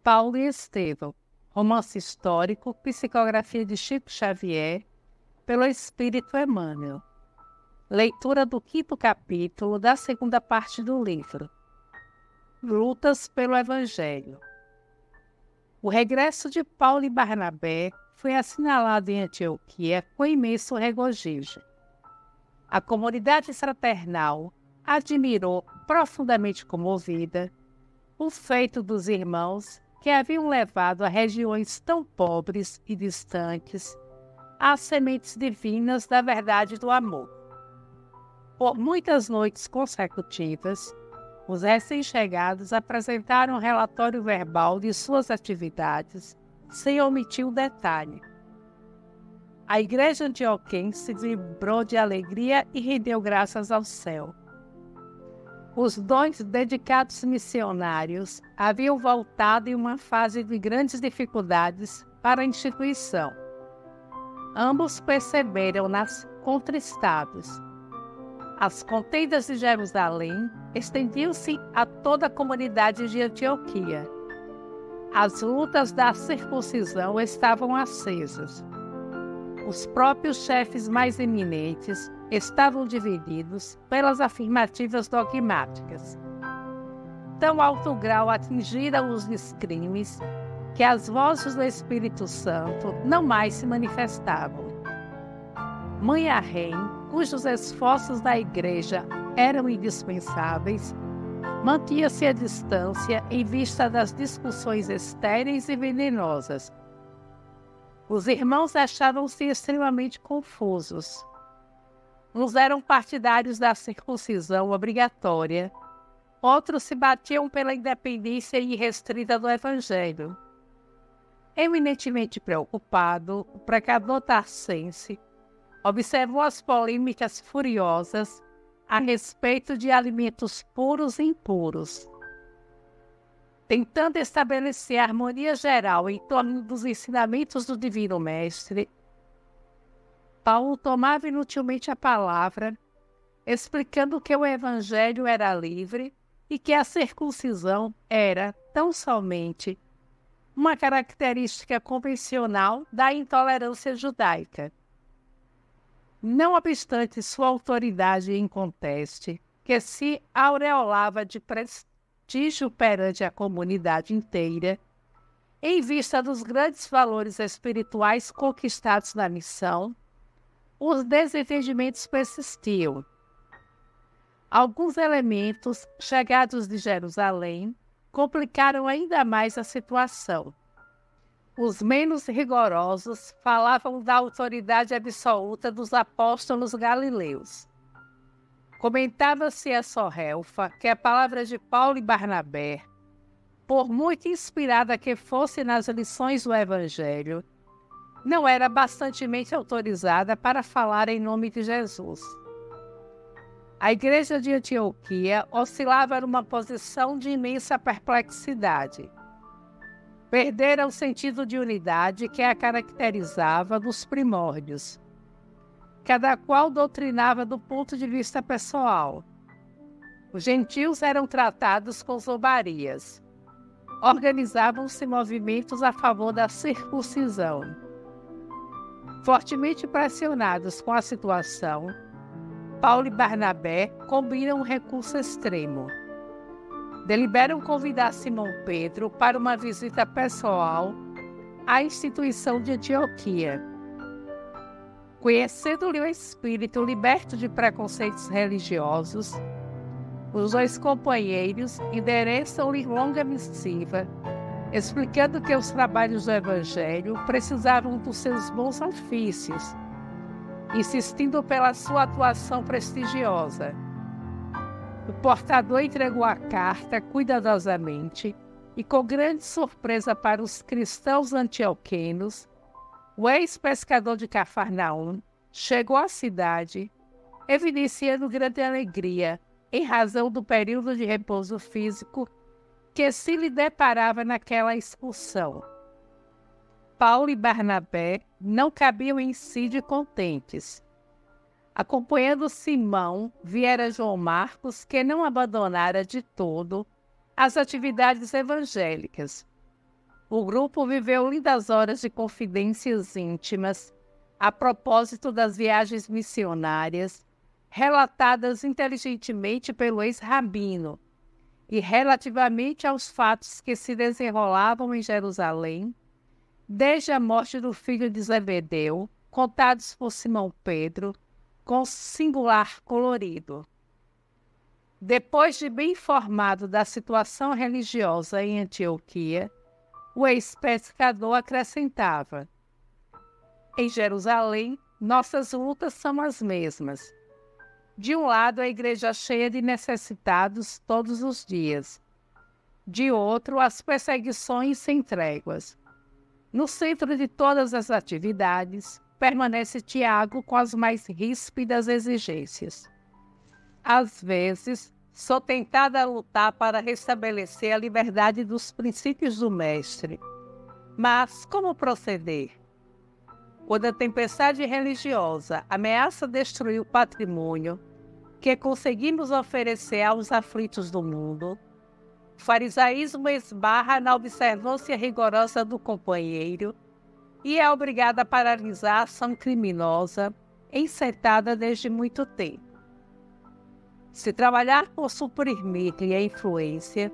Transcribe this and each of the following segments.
Paulo e Estevão, romance histórico, psicografia de Chico Xavier, pelo Espírito Emmanuel. Leitura do 5º capítulo da 2ª parte do livro. Lutas pelo Evangelho. O regresso de Paulo e Barnabé foi assinalado em Antioquia com imenso regozijo. A comunidade fraternal admirou, profundamente comovida, o feito dos irmãos que haviam levado a regiões tão pobres e distantes as sementes divinas da verdade do amor. Por muitas noites consecutivas, os recém-chegados apresentaram um relatório verbal de suas atividades, sem omitir um detalhe. A igreja antioquense vibrou de alegria e rendeu graças ao céu. Os 2 dedicados missionários haviam voltado em uma fase de grandes dificuldades para a instituição. Ambos perceberam-nas contristados. As contendas de Jerusalém estendiam-se a toda a comunidade de Antioquia. As lutas da circuncisão estavam acesas. Os próprios chefes mais eminentes estavam divididos pelas afirmativas dogmáticas. Tão alto grau atingiram os descrimes que as vozes do Espírito Santo não mais se manifestavam. Mãe Arrém, cujos esforços da igreja eram indispensáveis, mantinha-se à distância em vista das discussões estéreis e venenosas. Os irmãos achavam-se extremamente confusos. Uns eram partidários da circuncisão obrigatória, outros se batiam pela independência irrestrita do Evangelho. Eminentemente preocupado, o pregador tarcense observou as polêmicas furiosas a respeito de alimentos puros e impuros. Tentando estabelecer harmonia geral em torno dos ensinamentos do Divino Mestre, Paulo tomava inutilmente a palavra, explicando que o Evangelho era livre e que a circuncisão era, tão somente, uma característica convencional da intolerância judaica. Não obstante sua autoridade inconteste, que se aureolava de prestígio perante a comunidade inteira, em vista dos grandes valores espirituais conquistados na missão, os desentendimentos persistiam. Alguns elementos chegados de Jerusalém complicaram ainda mais a situação. Os menos rigorosos falavam da autoridade absoluta dos apóstolos galileus. Comentava-se a sorrelfa que a palavra de Paulo e Barnabé, por muito inspirada que fosse nas lições do Evangelho, não era bastantemente autorizada para falar em nome de Jesus. A igreja de Antioquia oscilava numa posição de imensa perplexidade. Perdera o sentido de unidade que a caracterizava nos primórdios. Cada qual doutrinava do ponto de vista pessoal. Os gentios eram tratados com zombarias. Organizavam-se movimentos a favor da circuncisão. Fortemente pressionados com a situação, Paulo e Barnabé combinam um recurso extremo. Deliberam convidar Simão Pedro para uma visita pessoal à instituição de Antioquia. Conhecendo-lhe o espírito liberto de preconceitos religiosos, os 2 companheiros endereçam-lhe longa missiva, explicando que os trabalhos do Evangelho precisavam dos seus bons ofícios, insistindo pela sua atuação prestigiosa. O portador entregou a carta cuidadosamente e, com grande surpresa para os cristãos antioquenos, o ex-pescador de Cafarnaum chegou à cidade, evidenciando grande alegria em razão do período de repouso físico que se lhe deparava naquela excursão. Paulo e Barnabé não cabiam em si de contentes. Acompanhando Simão, viera João Marcos, que não abandonara de todo as atividades evangélicas. O grupo viveu lindas horas de confidências íntimas a propósito das viagens missionárias, relatadas inteligentemente pelo ex-rabino, e relativamente aos fatos que se desenrolavam em Jerusalém, desde a morte do filho de Zebedeu, contados por Simão Pedro, com singular colorido. Depois de bem informado da situação religiosa em Antioquia, o ex-pescador acrescentava: em Jerusalém, nossas lutas são as mesmas. De um lado, a igreja cheia de necessitados todos os dias. De outro, as perseguições sem tréguas. No centro de todas as atividades, permanece Tiago com as mais ríspidas exigências. Às vezes, sou tentada a lutar para restabelecer a liberdade dos princípios do Mestre. Mas como proceder? Quando a tempestade religiosa ameaça destruir o patrimônio que conseguimos oferecer aos aflitos do mundo, o farisaísmo esbarra na observância rigorosa do companheiro e é obrigado a paralisar a ação criminosa encetada desde muito tempo. Se trabalhar por suprimir-lhe a influência,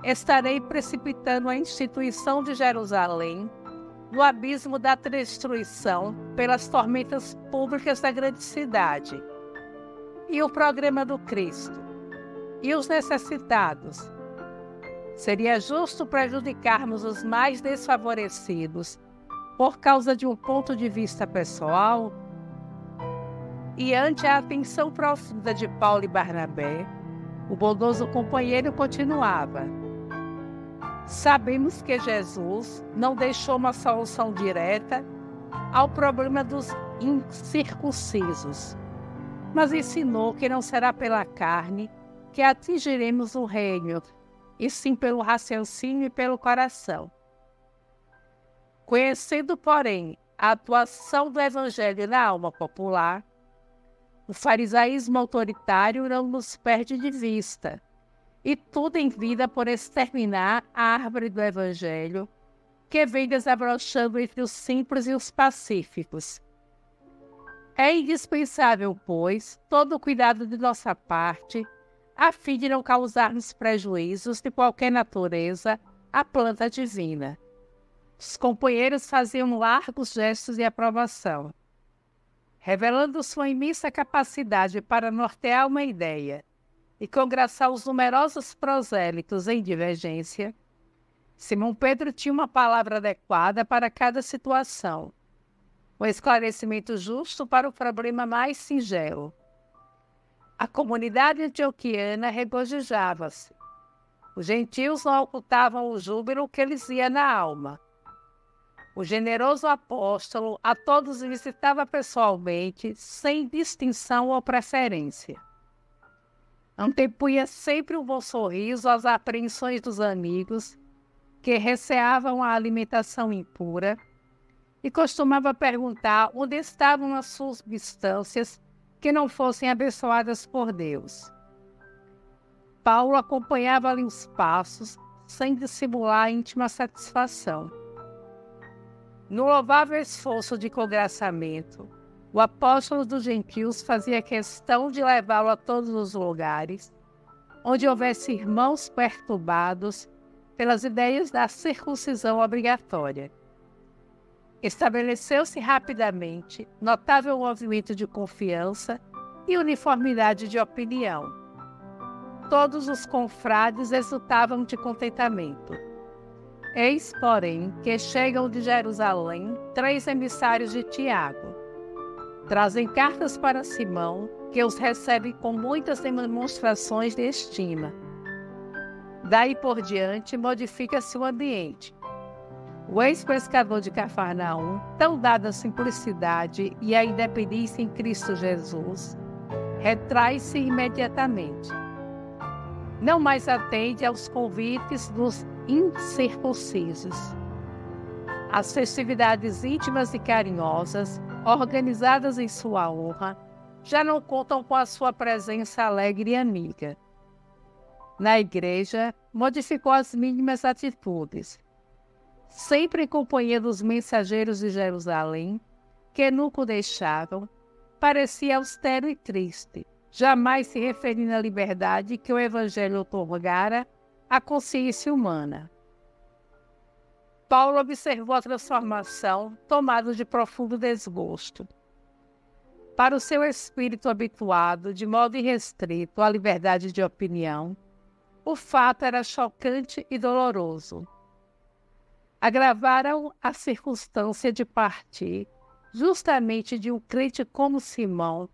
estarei precipitando a instituição de Jerusalém no abismo da destruição pelas tormentas públicas da grande cidade. E o programa do Cristo? E os necessitados? Seria justo prejudicarmos os mais desfavorecidos por causa de um ponto de vista pessoal? E ante a atenção profunda de Paulo e Barnabé, o bondoso companheiro continuava: sabemos que Jesus não deixou uma solução direta ao problema dos incircuncisos, mas ensinou que não será pela carne que atingiremos o reino, e sim pelo raciocínio e pelo coração. Conhecendo, porém, a atuação do Evangelho na alma popular, o farisaísmo autoritário não nos perde de vista, e tudo em vida por exterminar a árvore do Evangelho, que vem desabrochando entre os simples e os pacíficos. É indispensável, pois, todo o cuidado de nossa parte, a fim de não causarmos prejuízos de qualquer natureza à planta divina. Os companheiros faziam largos gestos de aprovação, revelando sua imensa capacidade para nortear uma ideia e congraçar os numerosos prosélitos em divergência. Simão Pedro tinha uma palavra adequada para cada situação, um esclarecimento justo para o problema mais singelo. A comunidade antioquiana regozijava-se. Os gentios não ocultavam o júbilo que lhes ia na alma. O generoso apóstolo a todos visitava pessoalmente, sem distinção ou preferência. Antepunha sempre um bom sorriso às apreensões dos amigos, que receavam a alimentação impura, e costumava perguntar onde estavam as substâncias que não fossem abençoadas por Deus. Paulo acompanhava-lhe os passos, sem dissimular íntima satisfação. No louvável esforço de congraçamento, o apóstolo dos gentios fazia questão de levá-lo a todos os lugares onde houvesse irmãos perturbados pelas ideias da circuncisão obrigatória. Estabeleceu-se rapidamente notável movimento de confiança e uniformidade de opinião. Todos os confrades exultavam de contentamento. Eis, porém, que chegam de Jerusalém 3 emissários de Tiago. Trazem cartas para Simão, que os recebe com muitas demonstrações de estima. Daí por diante, modifica-se o ambiente. O ex-pescador de Cafarnaum, tão dado à simplicidade e à independência em Cristo Jesus, retrai-se imediatamente. Não mais atende aos convites dos incircuncisos. As festividades íntimas e carinhosas, organizadas em sua honra, já não contam com a sua presença alegre e amiga. Na igreja, modificou as mínimas atitudes. sempre em companhia dos mensageiros de Jerusalém, que nunca o deixavam, parecia austero e triste, jamais se referindo à liberdade que o Evangelho otorgara à consciência humana. Paulo observou a transformação, tomado de profundo desgosto. Para o seu espírito habituado, de modo irrestrito, à liberdade de opinião, o fato era chocante e doloroso. Agravaram a circunstância de partir, justamente de um crente como Simão,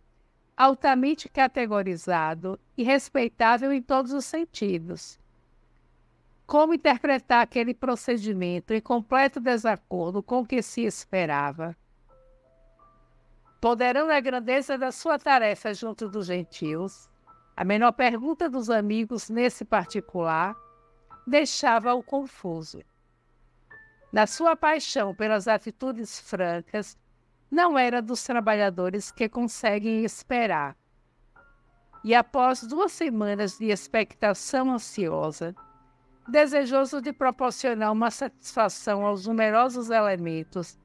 altamente categorizado e respeitável em todos os sentidos. Como interpretar aquele procedimento em completo desacordo com o que se esperava? Ponderando a grandeza da sua tarefa junto dos gentios, a menor pergunta dos amigos nesse particular deixava-o confuso. Na sua paixão pelas atitudes francas, não era dos trabalhadores que conseguem esperar. E após 2 semanas de expectação ansiosa, desejoso de proporcionar uma satisfação aos numerosos elementos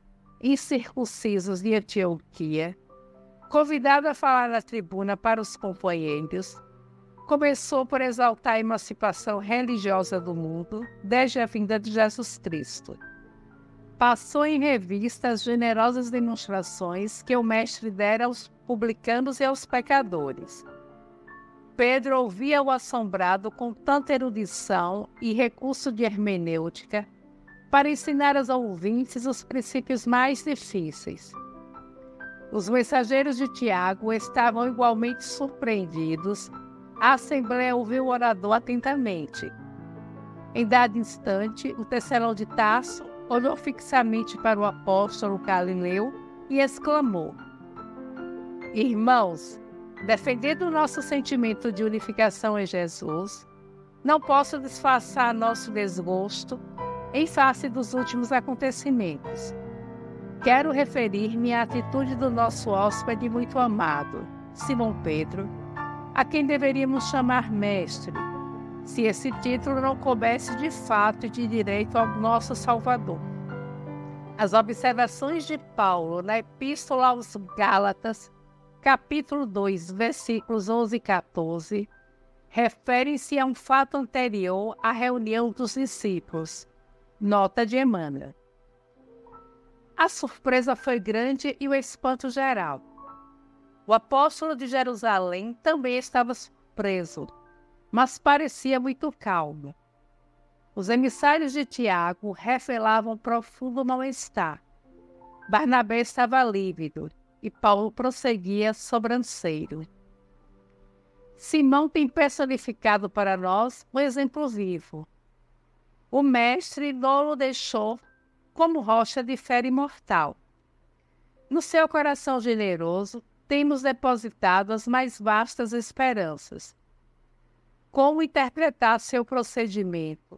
incircuncisos de Antioquia, convidado a falar na tribuna para os companheiros, começou por exaltar a emancipação religiosa do mundo desde a vinda de Jesus Cristo. Passou em revista as generosas demonstrações que o Mestre dera aos publicanos e aos pecadores. Pedro ouvia-o assombrado com tanta erudição e recurso de hermenêutica para ensinar aos ouvintes os princípios mais difíceis. Os mensageiros de Tiago estavam igualmente surpreendidos. A assembleia ouviu o orador atentamente. Em dado instante, o tecelão de Tarso olhou fixamente para o apóstolo Galileu e exclamou: Irmãos, defendendo o nosso sentimento de unificação em Jesus, não posso disfarçar nosso desgosto em face dos últimos acontecimentos. Quero referir-me à atitude do nosso hóspede muito amado, Simão Pedro, a quem deveríamos chamar mestre, se esse título não coubesse de fato e de direito ao nosso Salvador. As observações de Paulo na Epístola aos Gálatas, capítulo 2, versículos 11 e 14, referem-se a um fato anterior à reunião dos discípulos. Nota de Emmanuel. A surpresa foi grande e o espanto geral. O apóstolo de Jerusalém também estava surpreso, mas parecia muito calmo. Os emissários de Tiago revelavam profundo mal-estar. Barnabé estava lívido e Paulo prosseguia sobranceiro. Simão tem personificado para nós um exemplo vivo. O mestre não o deixou como rocha de fé imortal. No seu coração generoso, temos depositado as mais vastas esperanças. Como interpretar seu procedimento,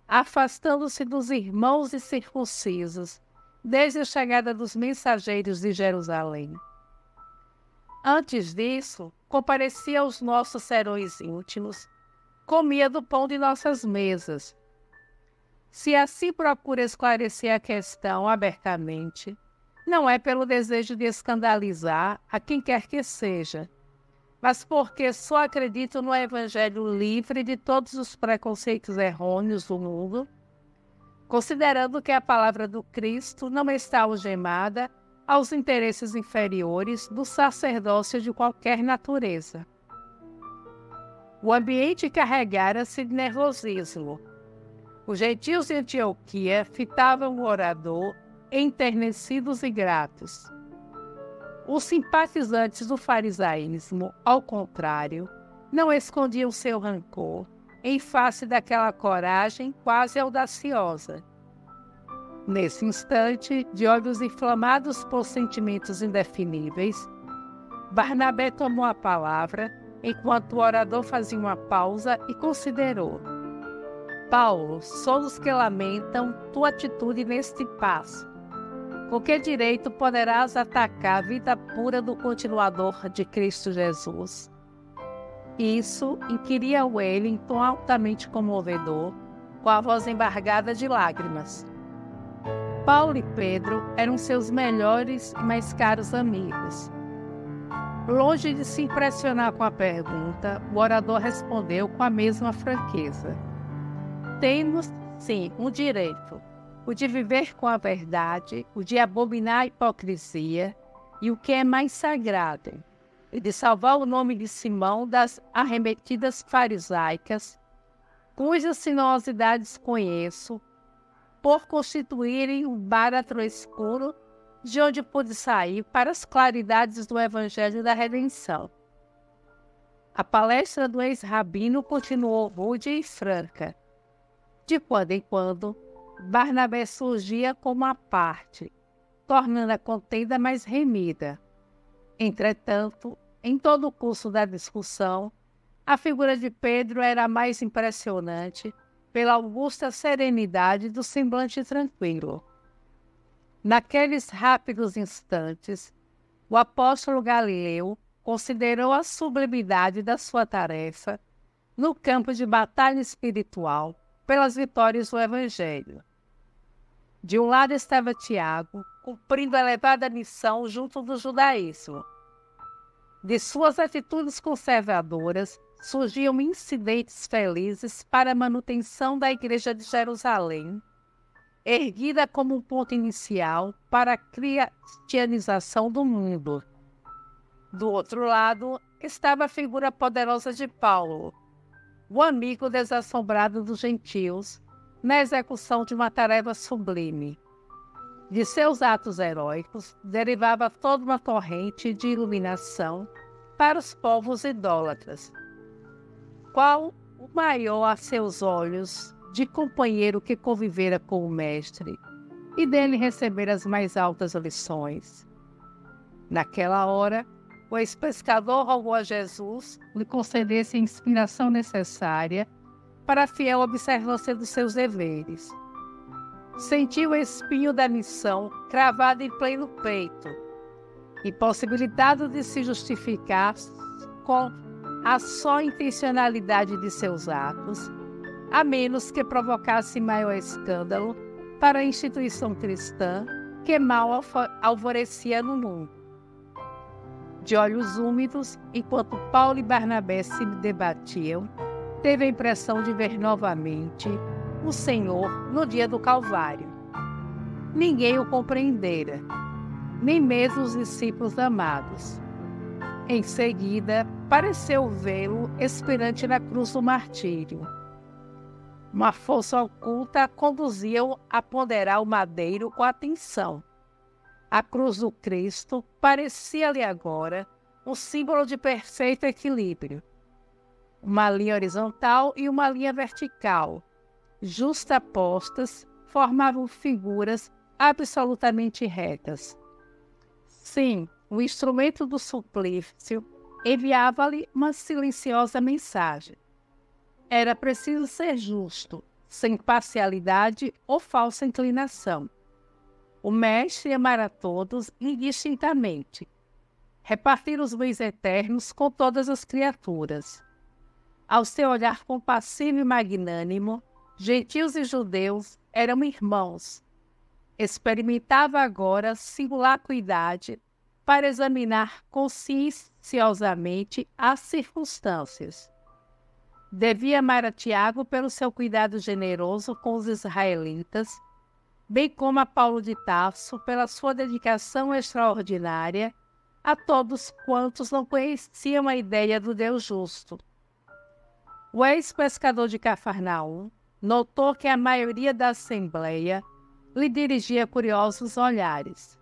afastando-se dos irmãos incircuncisos, desde a chegada dos mensageiros de Jerusalém? Antes disso, comparecia aos nossos serões íntimos, comia do pão de nossas mesas. Se assim procura esclarecer a questão abertamente, não é pelo desejo de escandalizar a quem quer que seja, mas porque só acredito no Evangelho livre de todos os preconceitos errôneos do mundo, considerando que a palavra do Cristo não está algemada aos interesses inferiores do sacerdócio de qualquer natureza. O ambiente carregara-se de nervosismo. Os gentios de Antioquia fitavam o orador, enternecidos e gratos. Os simpatizantes do farisaísmo, ao contrário, não escondiam seu rancor em face daquela coragem quase audaciosa. Nesse instante, de olhos inflamados por sentimentos indefiníveis, Barnabé tomou a palavra enquanto o orador fazia uma pausa e considerou: Paulo, somos que lamentam tua atitude neste passo. Com que direito poderás atacar a vida pura do continuador de Cristo Jesus? Isso inquiria ele em tom altamente comovedor, com a voz embargada de lágrimas. Paulo e Pedro eram seus melhores e mais caros amigos. Longe de se impressionar com a pergunta, o orador respondeu com a mesma franqueza: temos, sim, um direito, o de viver com a verdade, o de abominar a hipocrisia e o que é mais sagrado, e de salvar o nome de Simão das arremetidas farisaicas, cujas sinuosidades conheço, por constituírem um báratro escuro de onde pude sair para as claridades do Evangelho da Redenção. A palestra do ex-rabino continuou rude e franca. De quando em quando, Barnabé surgia como à parte, tornando a contenda mais remida. Entretanto, em todo o curso da discussão, a figura de Pedro era a mais impressionante pela augusta serenidade do semblante tranquilo. Naqueles rápidos instantes, o apóstolo Galileu considerou a sublimidade da sua tarefa no campo de batalha espiritual pelas vitórias do Evangelho. De um lado estava Tiago, cumprindo a elevada missão junto do judaísmo. De suas atitudes conservadoras surgiam incidentes felizes para a manutenção da Igreja de Jerusalém, erguida como um ponto inicial para a cristianização do mundo. Do outro lado estava a figura poderosa de Paulo, o amigo desassombrado dos gentios, na execução de uma tarefa sublime. De seus atos heróicos derivava toda uma corrente de iluminação para os povos idólatras. Qual o maior a seus olhos de companheiro que convivera com o Mestre e dele receber as mais altas lições? Naquela hora, o ex-pescador rogou a Jesus lhe concedesse a inspiração necessária para a fiel observância dos seus deveres. Sentiu o espinho da missão cravado em pleno peito, impossibilitado de se justificar com a só intencionalidade de seus atos, a menos que provocasse maior escândalo para a instituição cristã que mal alvorecia no mundo. De olhos úmidos, enquanto Paulo e Barnabé se debatiam, teve a impressão de ver novamente o Senhor no dia do Calvário. Ninguém o compreendera, nem mesmo os discípulos amados. Em seguida, pareceu vê-lo expirante na cruz do martírio. Uma força oculta conduzia-o a ponderar o madeiro com atenção. A cruz do Cristo parecia-lhe agora um símbolo de perfeito equilíbrio. Uma linha horizontal e uma linha vertical, justapostas, formavam figuras absolutamente retas. Sim, o instrumento do suplício enviava-lhe uma silenciosa mensagem. Era preciso ser justo, sem parcialidade ou falsa inclinação. O Mestre amar a todos indistintamente, repartir os bens eternos com todas as criaturas. Ao seu olhar compassivo e magnânimo, gentios e judeus eram irmãos. Experimentava agora singular cuidado para examinar conscienciosamente as circunstâncias. Devia amar a Tiago pelo seu cuidado generoso com os israelitas, bem como a Paulo de Tarso pela sua dedicação extraordinária a todos quantos não conheciam a ideia do Deus justo. O ex-pescador de Cafarnaum notou que a maioria da assembleia lhe dirigia curiosos olhares.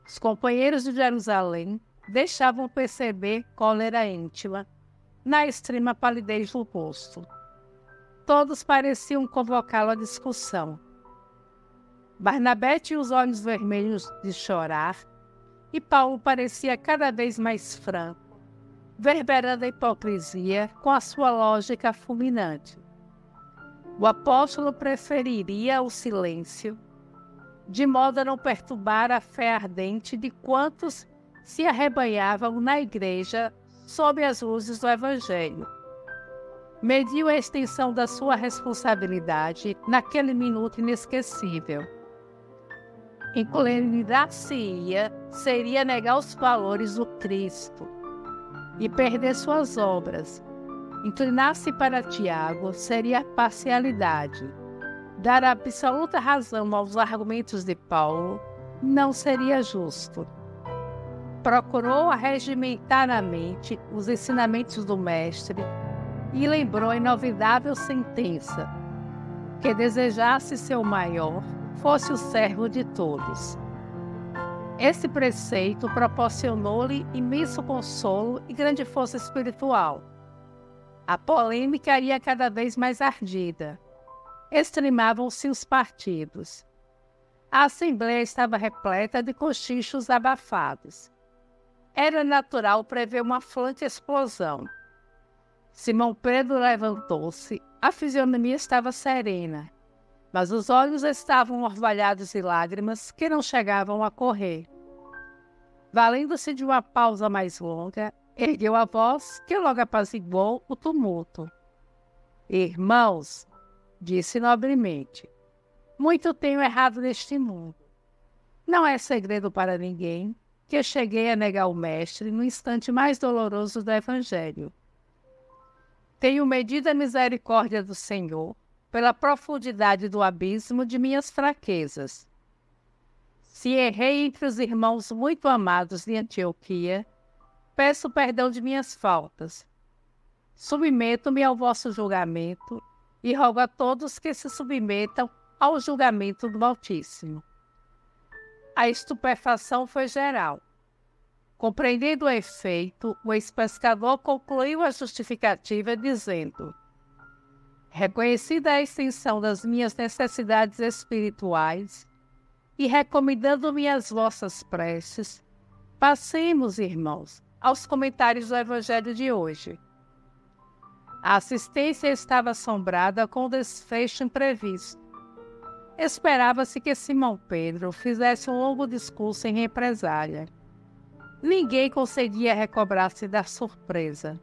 Os companheiros de Jerusalém deixavam perceber cólera íntima na extrema palidez do rosto. Todos pareciam convocá-lo à discussão. Barnabé tinha os olhos vermelhos de chorar e Paulo parecia cada vez mais franco, verberando a hipocrisia com a sua lógica fulminante. O apóstolo preferiria o silêncio, de modo a não perturbar a fé ardente de quantos se arrebanhavam na igreja sob as luzes do Evangelho. Mediu a extensão da sua responsabilidade naquele minuto inesquecível. Inclinar-se-ia seria negar os valores do Cristo e perder suas obras. Inclinar-se para Tiago seria parcialidade. Dar absoluta razão aos argumentos de Paulo não seria justo. Procurou arregimentar na mente os ensinamentos do Mestre e lembrou a inovidável sentença: que desejasse ser o maior, fosse o servo de todos. Esse preceito proporcionou-lhe imenso consolo e grande força espiritual. A polêmica ia cada vez mais ardida. Extremavam-se os partidos. A Assembleia estava repleta de cochichos abafados. Era natural prever uma flagrante explosão. Simão Pedro levantou-se. A fisionomia estava serena, mas os olhos estavam orvalhados de lágrimas que não chegavam a correr. Valendo-se de uma pausa mais longa, ergueu a voz que logo apaziguou o tumulto. Irmãos, disse nobremente, muito tenho errado neste mundo. Não é segredo para ninguém que eu cheguei a negar o Mestre no instante mais doloroso do Evangelho. Tenho medido a misericórdia do Senhor pela profundidade do abismo de minhas fraquezas. Se errei entre os irmãos muito amados de Antioquia, peço perdão de minhas faltas. Submeto-me ao vosso julgamento e rogo a todos que se submetam ao julgamento do Altíssimo. A estupefação foi geral. Compreendendo o efeito, o ex-pescador concluiu a justificativa dizendo: reconhecida a extensão das minhas necessidades espirituais e recomendando-me as vossas preces, passemos, irmãos, aos comentários do Evangelho de hoje. A assistência estava assombrada com o desfecho imprevisto. Esperava-se que Simão Pedro fizesse um longo discurso em represália. Ninguém conseguia recobrar-se da surpresa.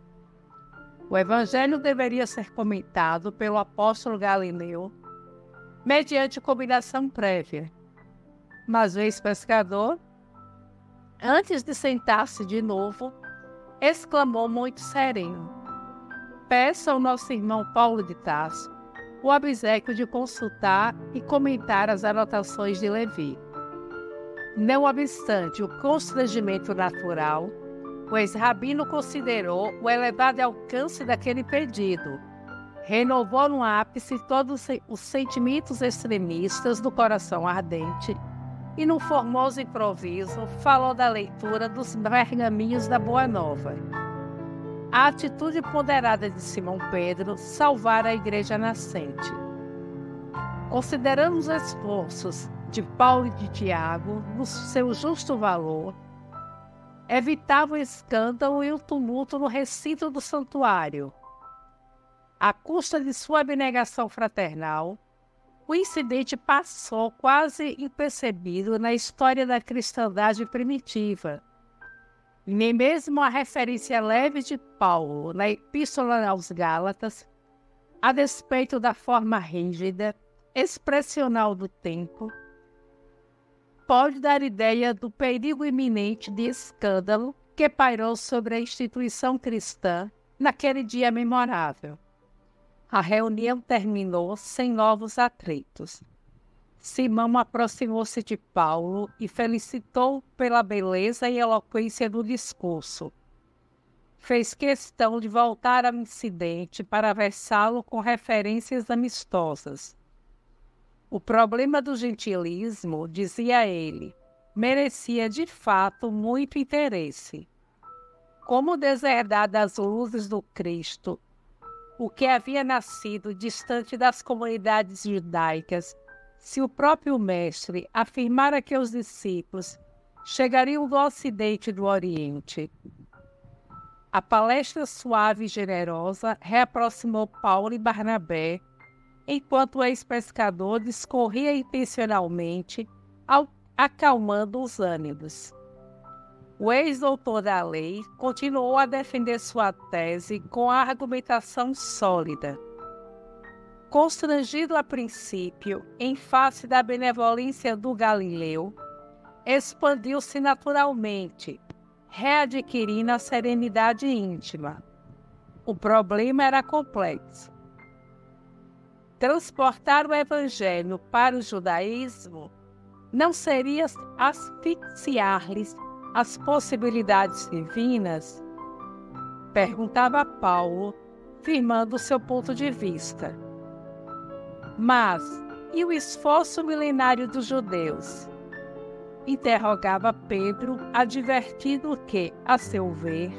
O Evangelho deveria ser comentado pelo apóstolo Galileu, mediante combinação prévia. Mas o ex-pescador, antes de sentar-se de novo, exclamou muito sereno: peça ao nosso irmão Paulo de Tarso o obséquio de consultar e comentar as anotações de Levi. Não obstante o constrangimento natural, o ex-rabino considerou o elevado alcance daquele pedido, renovou no ápice todos os sentimentos extremistas do coração ardente e, num formoso improviso, falou da leitura dos pergaminhos da Boa Nova. A atitude ponderada de Simão Pedro salvara a igreja nascente. Considerando os esforços de Paulo e de Tiago no seu justo valor, evitava o escândalo e o tumulto no recinto do santuário. À custa de sua abnegação fraternal, o incidente passou quase impercebido na história da cristandade primitiva. Nem mesmo a referência leve de Paulo na Epístola aos Gálatas, a despeito da forma rígida, expressional do tempo, pode dar ideia do perigo iminente de escândalo que pairou sobre a instituição cristã naquele dia memorável. A reunião terminou sem novos atritos. Simão aproximou-se de Paulo e felicitou pela beleza e eloquência do discurso. Fez questão de voltar ao incidente para versá-lo com referências amistosas. O problema do gentilismo, dizia ele, merecia de fato muito interesse. Como deserdar das luzes do Cristo, o que havia nascido distante das comunidades judaicas, se o próprio Mestre afirmara que os discípulos chegariam do Ocidente e do Oriente? A palestra suave e generosa reaproximou Paulo e Barnabé, enquanto o ex-pescador discorria intencionalmente, acalmando os ânimos. O ex-doutor da lei continuou a defender sua tese com a argumentação sólida. constrangido a princípio em face da benevolência do Galileu, expandiu-se naturalmente, readquirindo a serenidade íntima. O problema era complexo. Transportar o Evangelho para o judaísmo não seria asfixiar-lhes as possibilidades divinas? Perguntava Paulo, firmando seu ponto de vista. Mas, e o esforço milenário dos judeus? Interrogava Pedro, advertindo que, a seu ver,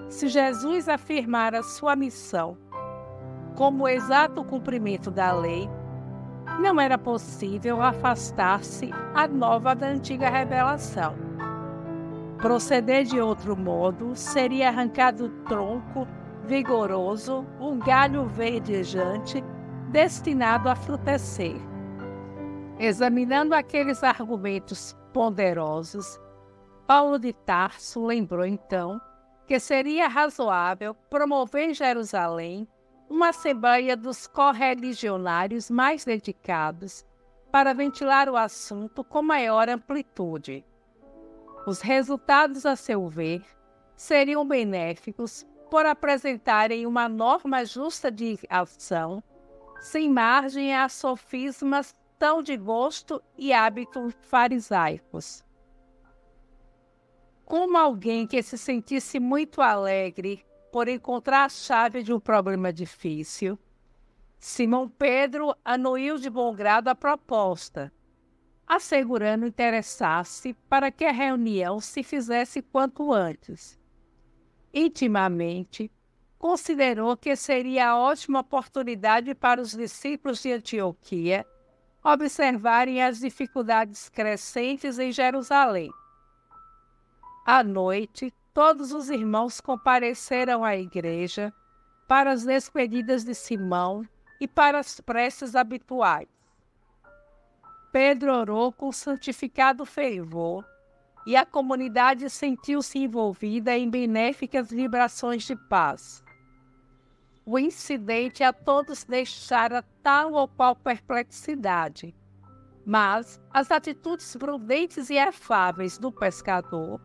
se Jesus afirmara sua missão como o exato cumprimento da lei, não era possível afastar-se a nova da antiga revelação. Proceder de outro modo seria arrancar do tronco vigoroso um galho verdejante destinado a frutecer. Examinando aqueles argumentos ponderosos, Paulo de Tarso lembrou então que seria razoável promover em Jerusalém uma assembleia dos correligionários mais dedicados para ventilar o assunto com maior amplitude. Os resultados, a seu ver, seriam benéficos por apresentarem uma norma justa de ação, sem margem a sofismas tão de gosto e hábito farisaicos. Como alguém que se sentisse muito alegre por encontrar a chave de um problema difícil, Simão Pedro anuiu de bom grado a proposta, assegurando interessar-se para que a reunião se fizesse quanto antes. Intimamente, considerou que seria ótima oportunidade para os discípulos de Antioquia observarem as dificuldades crescentes em Jerusalém. À noite, todos os irmãos compareceram à igreja para as despedidas de Simão e para as preces habituais. Pedro orou com santificado fervor e a comunidade sentiu-se envolvida em benéficas vibrações de paz. O incidente a todos deixara tal ou qual perplexidade, mas as atitudes prudentes e afáveis do pescador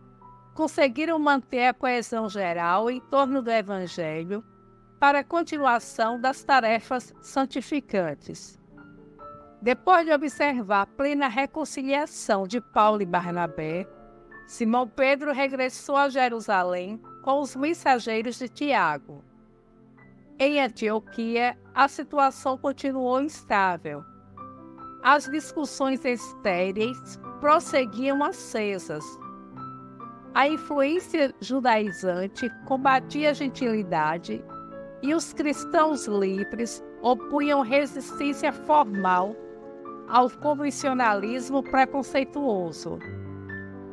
conseguiram manter a coesão geral em torno do Evangelho para a continuação das tarefas santificantes. Depois de observar a plena reconciliação de Paulo e Barnabé, Simão Pedro regressou a Jerusalém com os mensageiros de Tiago. Em Antioquia, a situação continuou instável. As discussões estéreis prosseguiam acesas. A influência judaizante combatia a gentilidade e os cristãos livres opunham resistência formal ao convencionalismo preconceituoso.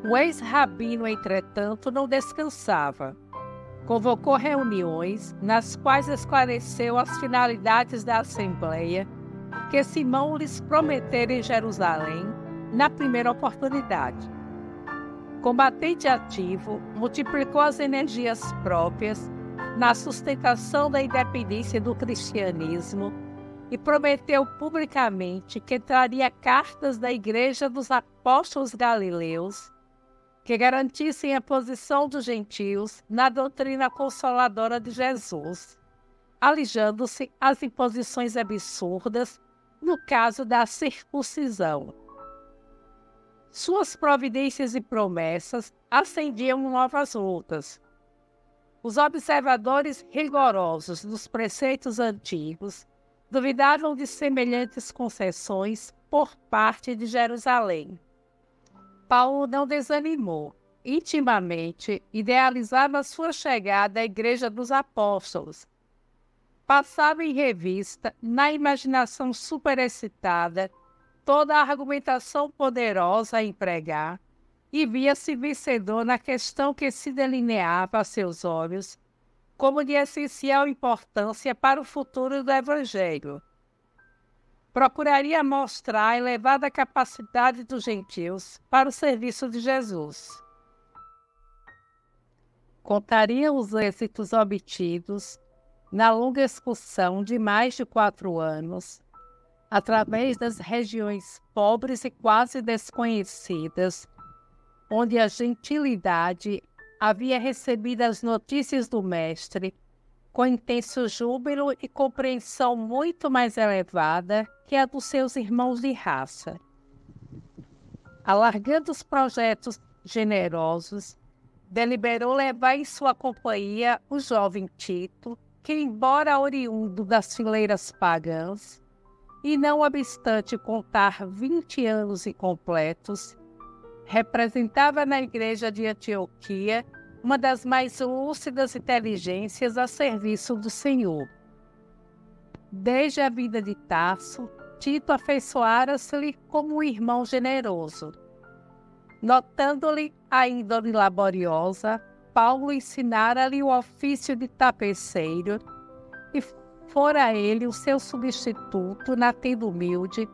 O ex-rabino, entretanto, não descansava. Convocou reuniões nas quais esclareceu as finalidades da Assembleia que Simão lhes prometera em Jerusalém na primeira oportunidade. Combatente ativo, multiplicou as energias próprias na sustentação da independência do cristianismo e prometeu publicamente que traria cartas da Igreja dos Apóstolos Galileus que garantissem a posição dos gentios na doutrina consoladora de Jesus, alijando-se as imposições absurdas no caso da circuncisão. Suas providências e promessas acendiam novas lutas. Os observadores rigorosos dos preceitos antigos duvidavam de semelhantes concessões por parte de Jerusalém. Paulo não desanimou. Intimamente, idealizava sua chegada à Igreja dos Apóstolos. Passava em revista, na imaginação superexcitada, toda a argumentação poderosa a empregar e via-se vencedor na questão que se delineava a seus olhos como de essencial importância para o futuro do Evangelho. Procuraria mostrar a elevada capacidade dos gentios para o serviço de Jesus. Contaria os êxitos obtidos na longa excursão de mais de 4 anos, através das regiões pobres e quase desconhecidas, onde a gentilidade havia recebido as notícias do mestre com intenso júbilo e compreensão muito mais elevada que a dos seus irmãos de raça. Alargando os projetos generosos, deliberou levar em sua companhia o jovem Tito, que, embora oriundo das fileiras pagãs, e não obstante contar 20 anos incompletos, representava na igreja de Antioquia uma das mais lúcidas inteligências a serviço do Senhor. Desde a vida de Tasso, Tito afeiçoara-se-lhe como um irmão generoso. Notando-lhe a índole laboriosa, Paulo ensinara-lhe o ofício de tapeceiro e fora ele o seu substituto na tenda humilde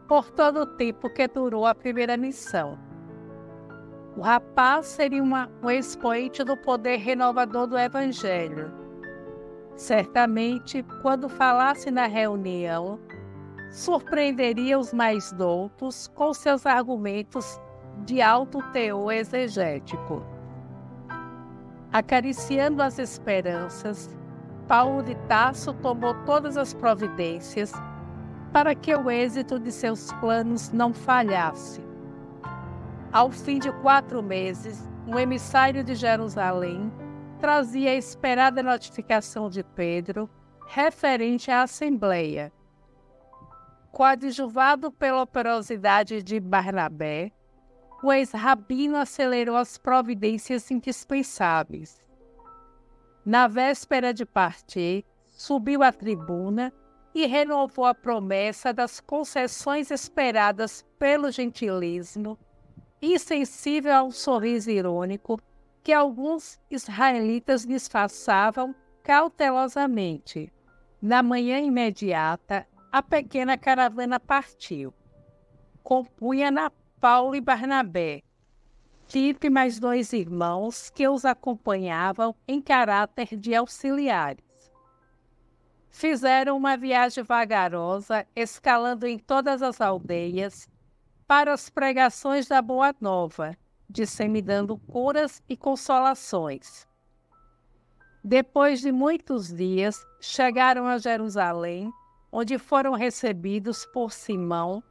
por todo o tempo que durou a primeira missão. O rapaz seria um expoente do poder renovador do Evangelho. Certamente, quando falasse na reunião, surpreenderia os mais doutos com seus argumentos de alto teor exegético. Acariciando as esperanças, Paulo de Tarso tomou todas as providências para que o êxito de seus planos não falhasse. Ao fim de 4 meses, um emissário de Jerusalém trazia a esperada notificação de Pedro referente à Assembleia. Coadjuvado pela operosidade de Barnabé, o ex-rabino acelerou as providências indispensáveis. Na véspera de partir, subiu à tribuna e renovou a promessa das concessões esperadas pelo gentilismo, insensível ao sorriso irônico que alguns israelitas disfarçavam cautelosamente. Na manhã imediata, a pequena caravana partiu. Compunha-na Paulo e Barnabé, Tito e mais 2 irmãos que os acompanhavam em caráter de auxiliares. Fizeram uma viagem vagarosa, escalando em todas as aldeias, para as pregações da Boa Nova, disseminando curas e consolações. Depois de muitos dias, chegaram a Jerusalém, onde foram recebidos por Simão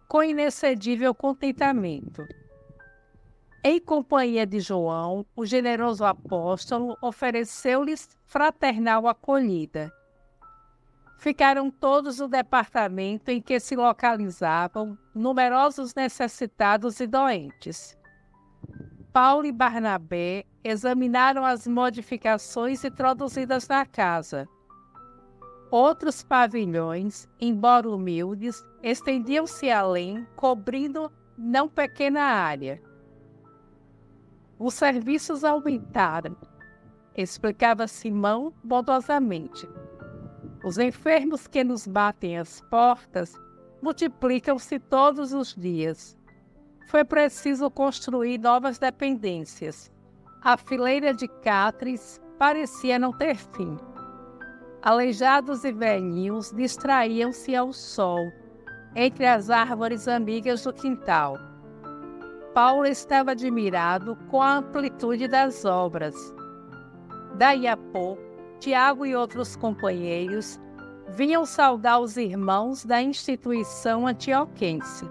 com inexcedível contentamento. Em companhia de João, o generoso apóstolo ofereceu-lhes fraternal acolhida. Ficaram todos no departamento em que se localizavam numerosos necessitados e doentes. Paulo e Barnabé examinaram as modificações introduzidas na casa. Outros pavilhões, embora humildes, estendiam-se além, cobrindo não pequena área. Os serviços aumentaram, explicava Simão bondosamente. Os enfermos que nos batem às portas multiplicam-se todos os dias. Foi preciso construir novas dependências. A fileira de catres parecia não ter fim. Aleijados e velhinhos distraíam-se ao sol, entre as árvores amigas do quintal. Paulo estava admirado com a amplitude das obras. Daí a pouco, Tiago e outros companheiros vinham saudar os irmãos da instituição antioquense.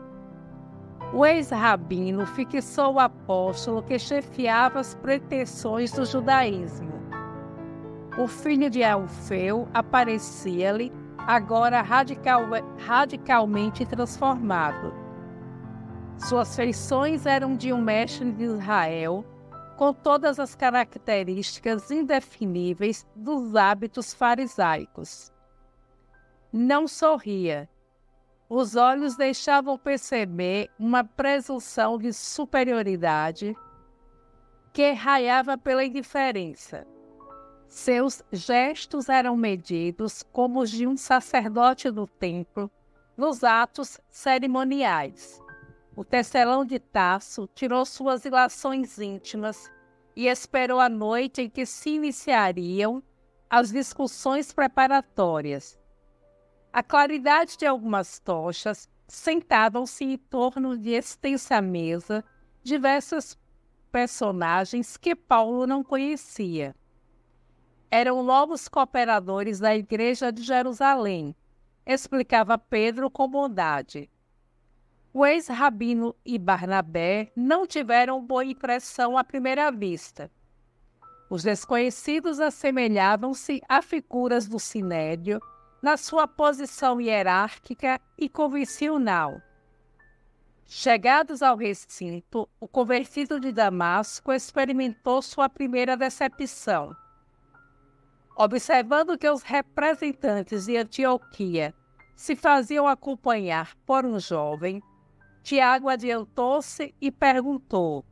O ex-rabino fixou o apóstolo que chefiava as pretensões do judaísmo. O filho de Alfeu aparecia-lhe, agora radicalmente transformado. Suas feições eram de um mestre de Israel, com todas as características indefiníveis dos hábitos farisaicos. Não sorria. Os olhos deixavam perceber uma presunção de superioridade que raiava pela indiferença. Seus gestos eram medidos como os de um sacerdote do templo nos atos cerimoniais. O tecelão de Tasso tirou suas ilações íntimas e esperou a noite em que se iniciariam as discussões preparatórias. A claridade de algumas tochas sentavam-se em torno de extensa mesa diversos personagens que Paulo não conhecia. Eram novos cooperadores da Igreja de Jerusalém, explicava Pedro com bondade. O ex-rabino e Barnabé não tiveram boa impressão à primeira vista. Os desconhecidos assemelhavam-se a figuras do sinédrio na sua posição hierárquica e convencional. Chegados ao recinto, o convertido de Damasco experimentou sua primeira decepção. Observando que os representantes de Antioquia se faziam acompanhar por um jovem, Tiago adiantou-se e perguntou: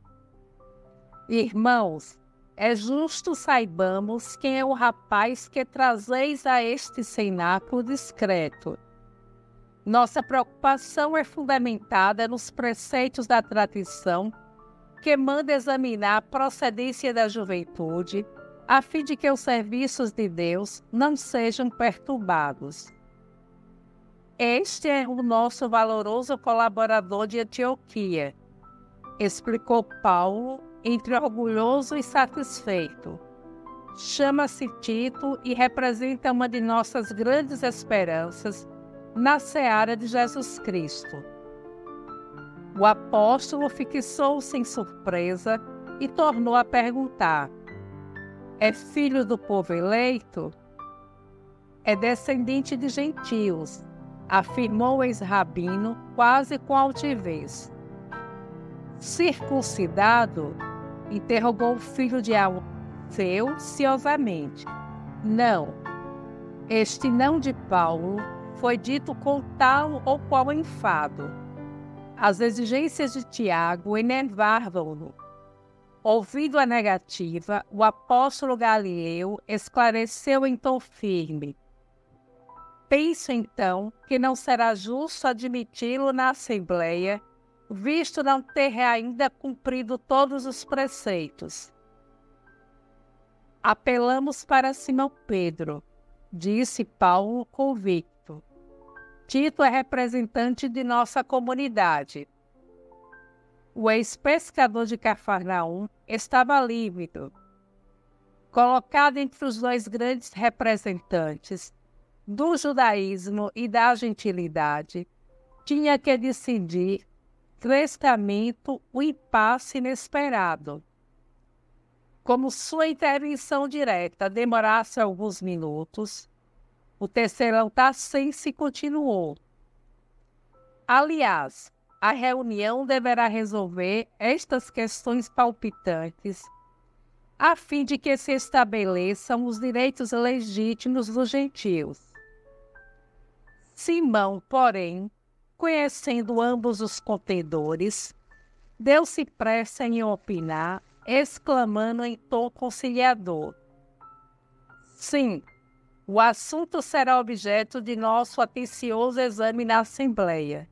Irmãos, é justo saibamos quem é o rapaz que trazeis a este cenáculo discreto. Nossa preocupação é fundamentada nos preceitos da tradição, que manda examinar a procedência da juventude, a fim de que os serviços de Deus não sejam perturbados. Este é o nosso valoroso colaborador de Antioquia, explicou Paulo, entre orgulhoso e satisfeito. Chama-se Tito e representa uma de nossas grandes esperanças na seara de Jesus Cristo. O apóstolo fixou-se em surpresa e tornou a perguntar: é filho do povo eleito? É descendente de gentios, afirmou o ex-rabino quase com altivez. Circuncidado? Interrogou o filho de Alfeu ciosamente. Não. Este não de Paulo foi dito com tal ou qual enfado. As exigências de Tiago enervavam-no. Ouvindo a negativa, o apóstolo Galileu esclareceu em tom firme: penso então que não será justo admiti-lo na Assembleia, visto não ter ainda cumprido todos os preceitos. Apelamos para Simão Pedro, disse Paulo convicto. Tito é representante de nossa comunidade. O ex-pescador de Cafarnaum estava lívido. Colocado entre os dois grandes representantes do judaísmo e da gentilidade, tinha que decidir testamento o impasse inesperado. Como sua intervenção direta demorasse alguns minutos, o terceirão Tassense continuou. Aliás, a reunião deverá resolver estas questões palpitantes, a fim de que se estabeleçam os direitos legítimos dos gentios. Simão, porém, conhecendo ambos os contendores, deu-se pressa em opinar, exclamando em tom conciliador: sim, o assunto será objeto de nosso atencioso exame na Assembleia.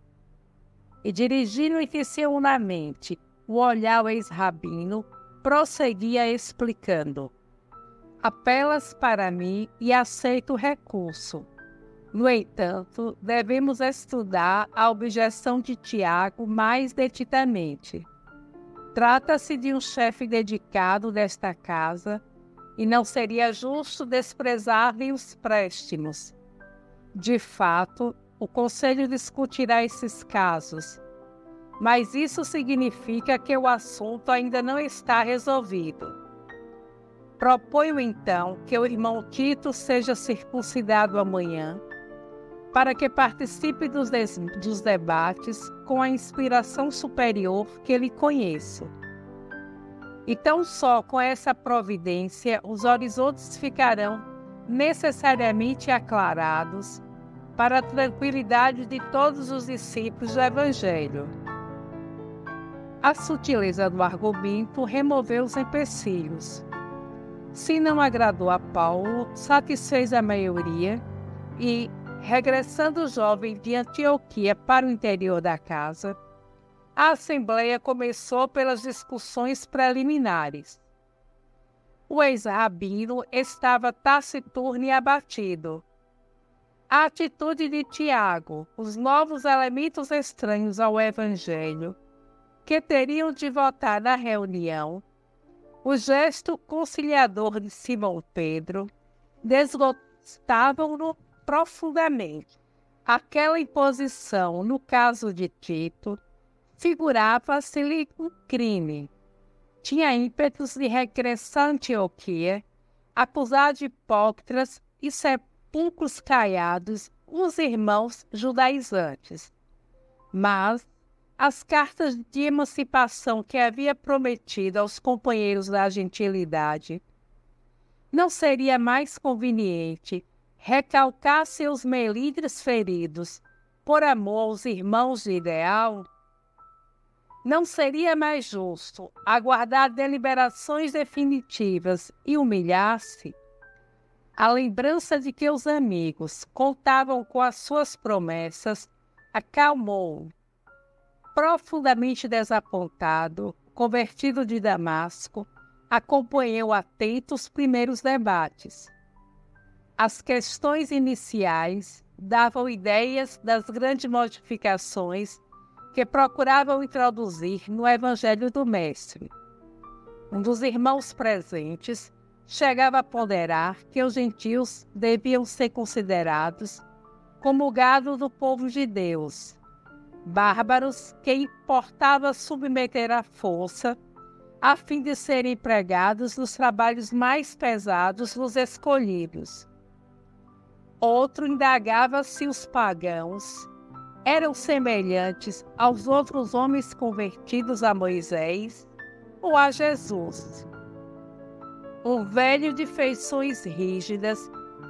E dirigindo intencionalmente o olhar ao ex-rabino, prosseguia explicando: apelas para mim e aceito o recurso. No entanto, devemos estudar a objeção de Tiago mais detidamente. Trata-se de um chefe dedicado desta casa e não seria justo desprezar-lhe os préstimos. De fato, o Conselho discutirá esses casos, mas isso significa que o assunto ainda não está resolvido. Proponho então que o irmão Tito seja circuncidado amanhã, para que participe dos debates com a inspiração superior que ele conheço. E tão só com essa providência os horizontes ficarão necessariamente aclarados para a tranquilidade de todos os discípulos do Evangelho. A sutileza do argumento removeu os empecilhos. Se não agradou a Paulo, satisfez a maioria e, regressando o jovem de Antioquia para o interior da casa, a Assembleia começou pelas discussões preliminares. O ex-rabino estava taciturno e abatido. A atitude de Tiago, os novos elementos estranhos ao Evangelho, que teriam de votar na reunião, o gesto conciliador de Simão Pedro, desgostavam-no profundamente. Aquela imposição, no caso de Tito, figurava-se-lhe um crime. Tinha ímpetos de regressar a Antioquia, acusar de hipócritas e sepulcros caiados os irmãos judaizantes. Mas as cartas de emancipação que havia prometido aos companheiros da gentilidade, não seria mais conveniente recalcar seus melindres feridos por amor aos irmãos de ideal? Não seria mais justo aguardar deliberações definitivas e humilhar-se? A lembrança de que os amigos contavam com as suas promessas acalmou-o. Profundamente desapontado, convertido de Damasco, acompanhou atento os primeiros debates. As questões iniciais davam ideias das grandes modificações que procuravam introduzir no Evangelho do Mestre. Um dos irmãos presentes chegava a ponderar que os gentios deviam ser considerados como o gado do povo de Deus, bárbaros que importava submeter à força, a fim de serem empregados nos trabalhos mais pesados dos escolhidos. Outro indagava se os pagãos eram semelhantes aos outros homens convertidos a Moisés ou a Jesus. Um velho de feições rígidas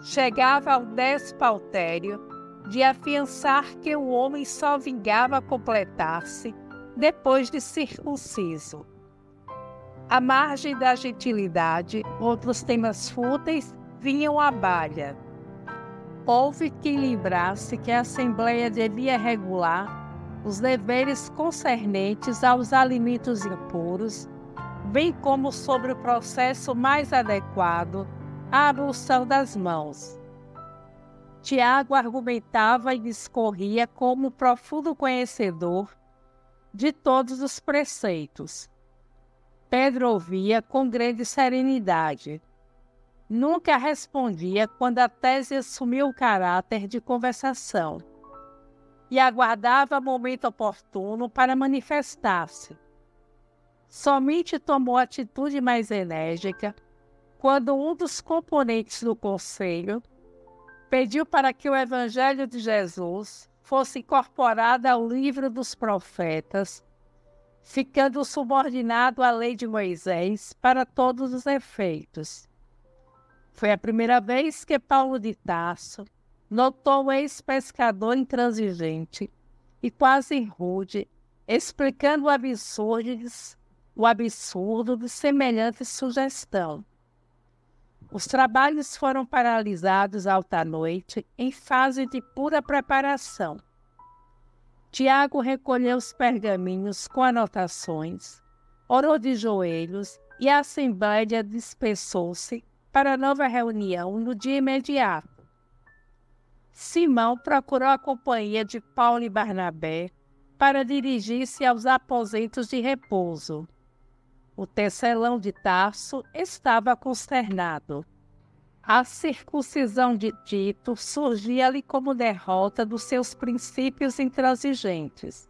chegava ao despautério de afiançar que o homem só vingava completar-se depois de circunciso. À margem da gentilidade, outros temas fúteis vinham à baila. Houve que lembrasse que a Assembleia devia regular os deveres concernentes aos alimentos impuros, bem como sobre o processo mais adequado à ablução das mãos. Tiago argumentava e discorria como profundo conhecedor de todos os preceitos. Pedro ouvia com grande serenidade. Nunca respondia quando a tese assumiu o caráter de conversação e aguardava momento oportuno para manifestar-se. Somente tomou atitude mais enérgica quando um dos componentes do conselho pediu para que o Evangelho de Jesus fosse incorporado ao livro dos profetas, ficando subordinado à lei de Moisés para todos os efeitos. Foi a primeira vez que Paulo de Tarso notou o ex-pescador intransigente e quase rude, explicando o absurdo de semelhante sugestão. Os trabalhos foram paralisados alta noite, em fase de pura preparação. Tiago recolheu os pergaminhos com anotações, orou de joelhos e a assembleia dispersou-se para a nova reunião no dia imediato. Simão procurou a companhia de Paulo e Barnabé para dirigir-se aos aposentos de repouso. O tecelão de Tarso estava consternado. A circuncisão de Tito surgia-lhe como derrota dos seus princípios intransigentes.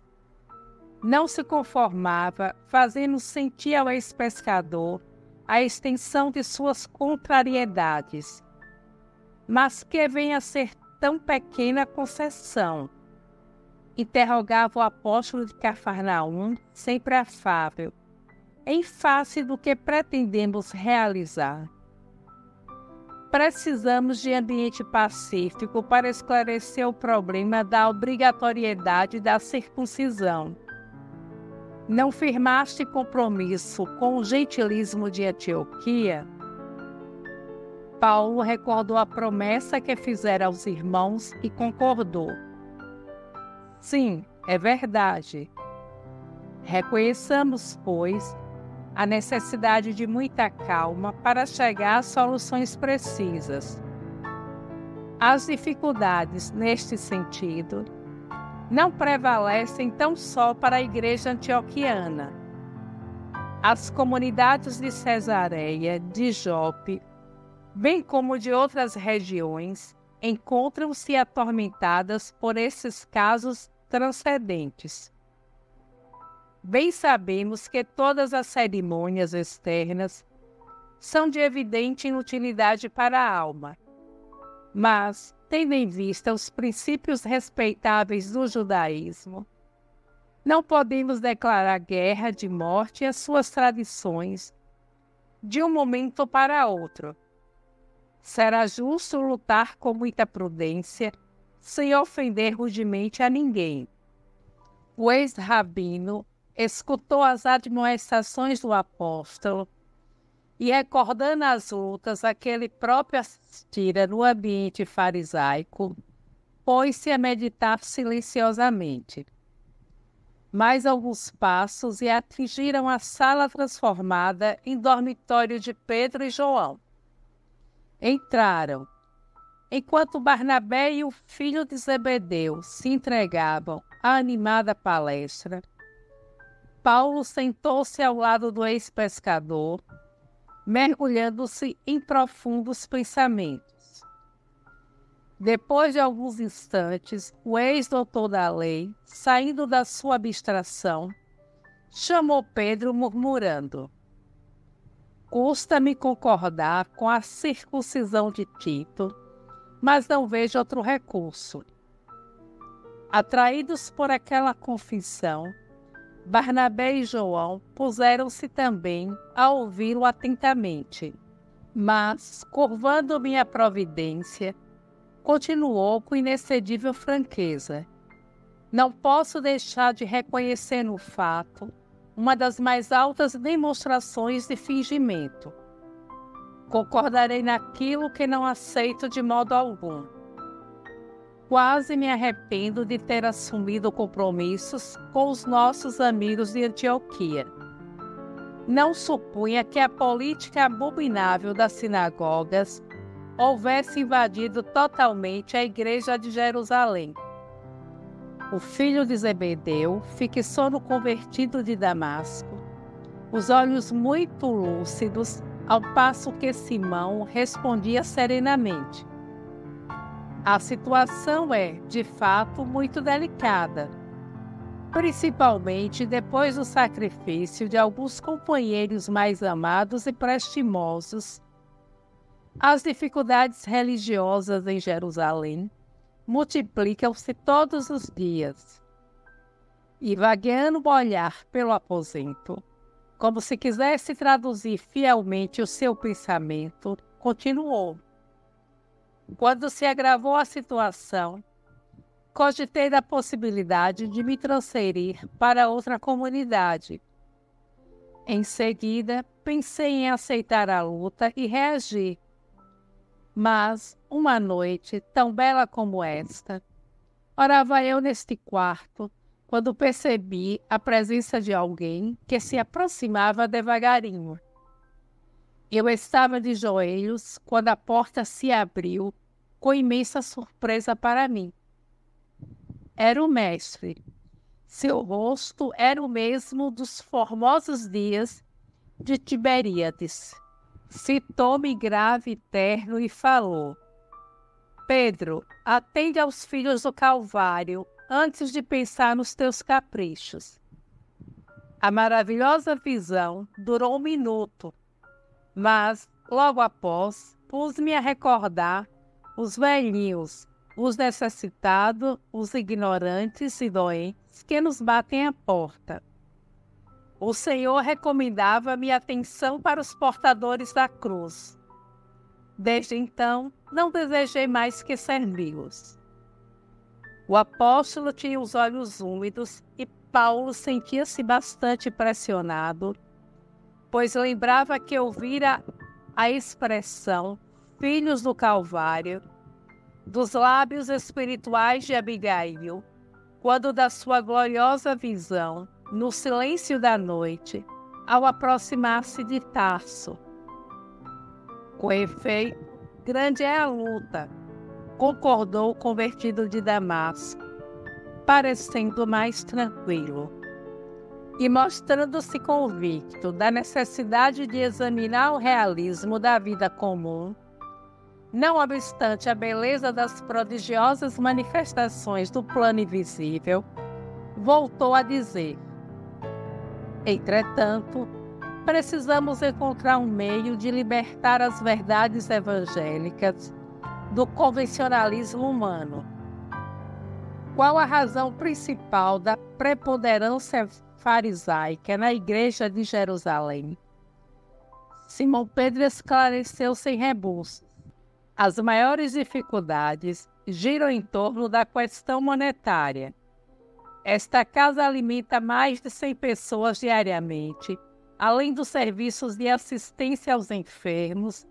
Não se conformava, fazendo sentir ao ex-pescador a extensão de suas contrariedades. Mas que venha a ser tão pequena concessão? Interrogava o apóstolo de Cafarnaum, sempre afável, em face do que pretendemos realizar. Precisamos de ambiente pacífico para esclarecer o problema da obrigatoriedade da circuncisão. Não firmaste compromisso com o gentilismo de Antioquia? Paulo recordou a promessa que fizera aos irmãos e concordou. Sim, é verdade. Reconheçamos, pois, a necessidade de muita calma para chegar a soluções precisas. As dificuldades, neste sentido, não prevalecem tão só para a Igreja Antioquiana. As comunidades de Cesareia, de Jope, bem como de outras regiões, encontram-se atormentadas por esses casos transcendentes. Bem sabemos que todas as cerimônias externas são de evidente inutilidade para a alma, mas, tendo em vista os princípios respeitáveis do judaísmo, não podemos declarar guerra de morte às suas tradições de um momento para outro. Será justo lutar com muita prudência, sem ofender rudemente a ninguém. O ex-rabino escutou as admoestações do apóstolo e, recordando as lutas a que ele próprio assistira no ambiente farisaico, pôs-se a meditar silenciosamente. Mais alguns passos e atingiram a sala transformada em dormitório de Pedro e João. Entraram. Enquanto Barnabé e o filho de Zebedeu se entregavam à animada palestra, Paulo sentou-se ao lado do ex-pescador, mergulhando-se em profundos pensamentos. Depois de alguns instantes, o ex-doutor da lei, saindo da sua abstração, chamou Pedro murmurando: "Custa-me concordar com a circuncisão de Tito, mas não vejo outro recurso." Atraídos por aquela confissão, Barnabé e João puseram-se também a ouvi-lo atentamente, mas, curvando minha providência, continuou com inexcedível franqueza: "Não posso deixar de reconhecer no fato uma das mais altas demonstrações de fingimento. Concordarei naquilo que não aceito de modo algum. Quase me arrependo de ter assumido compromissos com os nossos amigos de Antioquia. Não supunha que a política abominável das sinagogas houvesse invadido totalmente a igreja de Jerusalém. O filho de Zebedeu, fixou no convertido de Damasco, os olhos muito lúcidos, ao passo que Simão respondia serenamente: "A situação é, de fato, muito delicada, principalmente depois do sacrifício de alguns companheiros mais amados e prestimosos. As dificuldades religiosas em Jerusalém multiplicam-se todos os dias." E, vagueando o olhar pelo aposento, como se quisesse traduzir fielmente o seu pensamento, continuou: "Quando se agravou a situação, cogitei da possibilidade de me transferir para outra comunidade. Em seguida, pensei em aceitar a luta e reagir. Mas, uma noite, tão bela como esta, orava eu neste quarto, quando percebi a presença de alguém que se aproximava devagarinho. Eu estava de joelhos quando a porta se abriu, com imensa surpresa para mim. Era o mestre. Seu rosto era o mesmo dos formosos dias de Tiberíades. Fitou-me grave e terno e falou: "Pedro, atende aos filhos do Calvário antes de pensar nos teus caprichos." A maravilhosa visão durou 1 minuto, mas, logo após, pus-me a recordar os velhinhos, os necessitados, os ignorantes e doentes que nos batem à porta. O Senhor recomendava-me atenção para os portadores da cruz. Desde então, não desejei mais que servi-los. O apóstolo tinha os olhos úmidos e Paulo sentia-se bastante pressionado, pois lembrava que ouvira a expressão "filhos do Calvário" dos lábios espirituais de Abigail, quando da sua gloriosa visão, no silêncio da noite, ao aproximar-se de Tarso. Com efeito, grande é a luta, concordou o convertido de Damasco, parecendo mais tranquilo. E mostrando-se convicto da necessidade de examinar o realismo da vida comum, não obstante a beleza das prodigiosas manifestações do plano invisível, voltou a dizer: entretanto, precisamos encontrar um meio de libertar as verdades evangélicas do convencionalismo humano. Qual a razão principal da preponderância farisaica na igreja de Jerusalém? Simão Pedro esclareceu sem rebuços. As maiores dificuldades giram em torno da questão monetária. Esta casa alimenta mais de 100 pessoas diariamente, além dos serviços de assistência aos enfermos,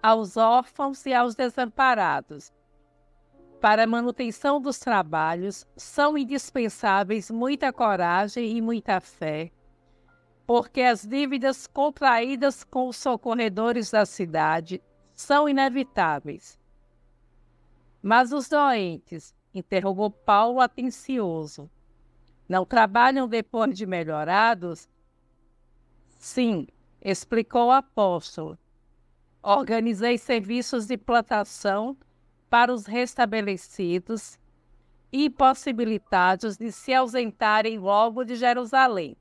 aos órfãos e aos desamparados. Para a manutenção dos trabalhos, são indispensáveis muita coragem e muita fé, porque as dívidas contraídas com os socorredores da cidade são inevitáveis. Mas os doentes, interrogou Paulo atencioso, não trabalham depois de melhorados? Sim, explicou o apóstolo. Organizei serviços de plantação para os restabelecidos e impossibilitados de se ausentarem logo de Jerusalém.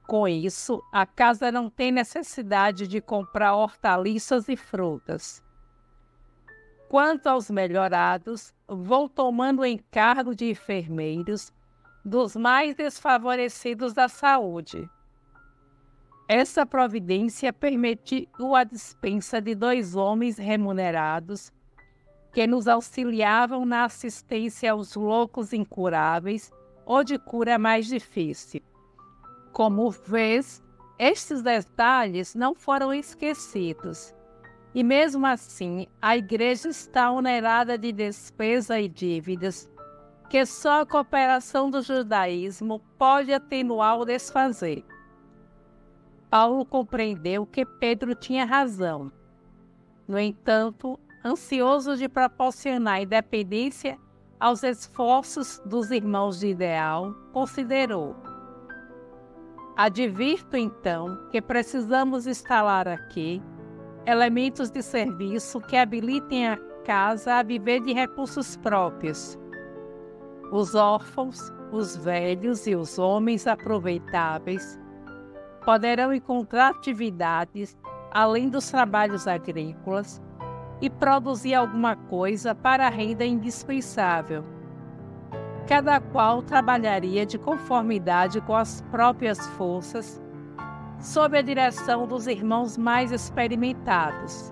Com isso, a casa não tem necessidade de comprar hortaliças e frutas. Quanto aos melhorados, vou tomando o encargo de enfermeiros dos mais desfavorecidos da saúde. Essa providência permitiu a dispensa de 2 homens remunerados que nos auxiliavam na assistência aos loucos incuráveis ou de cura mais difícil. Como vês, estes detalhes não foram esquecidos, e mesmo assim a igreja está onerada de despesa e dívidas que só a cooperação do judaísmo pode atenuar ou desfazer. Paulo compreendeu que Pedro tinha razão. No entanto, ansioso de proporcionar independência aos esforços dos irmãos de ideal, considerou: advirto então que precisamos instalar aqui elementos de serviço que habilitem a casa a viver de recursos próprios. Os órfãos, os velhos e os homens aproveitáveis poderão encontrar atividades além dos trabalhos agrícolas e produzir alguma coisa para a renda indispensável. Cada qual trabalharia de conformidade com as próprias forças, sob a direção dos irmãos mais experimentados.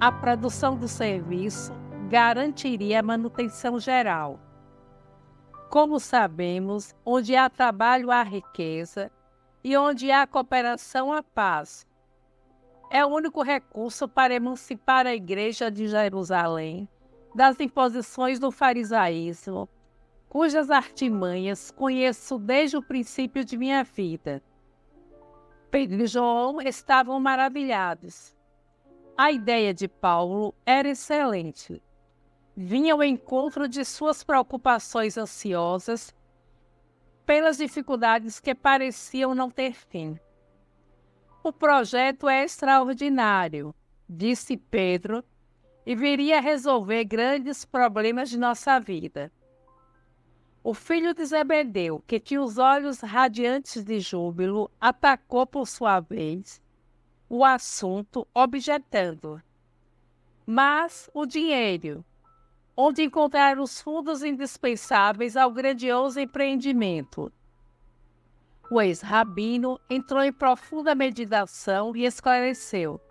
A produção do serviço garantiria a manutenção geral. Como sabemos, onde há trabalho há riqueza, e onde há cooperação há paz. É o único recurso para emancipar a igreja de Jerusalém das imposições do farisaísmo, cujas artimanhas conheço desde o princípio de minha vida. Pedro e João estavam maravilhados. A ideia de Paulo era excelente. Vinha ao encontro de suas preocupações ansiosas pelas dificuldades que pareciam não ter fim. O projeto é extraordinário, disse Pedro, e viria a resolver grandes problemas de nossa vida. O filho de Zebedeu, que tinha os olhos radiantes de júbilo, atacou por sua vez o assunto, objetando: mas o dinheiro, onde encontrar os fundos indispensáveis ao grandioso empreendimento? O ex-rabino entrou em profunda meditação e esclareceu: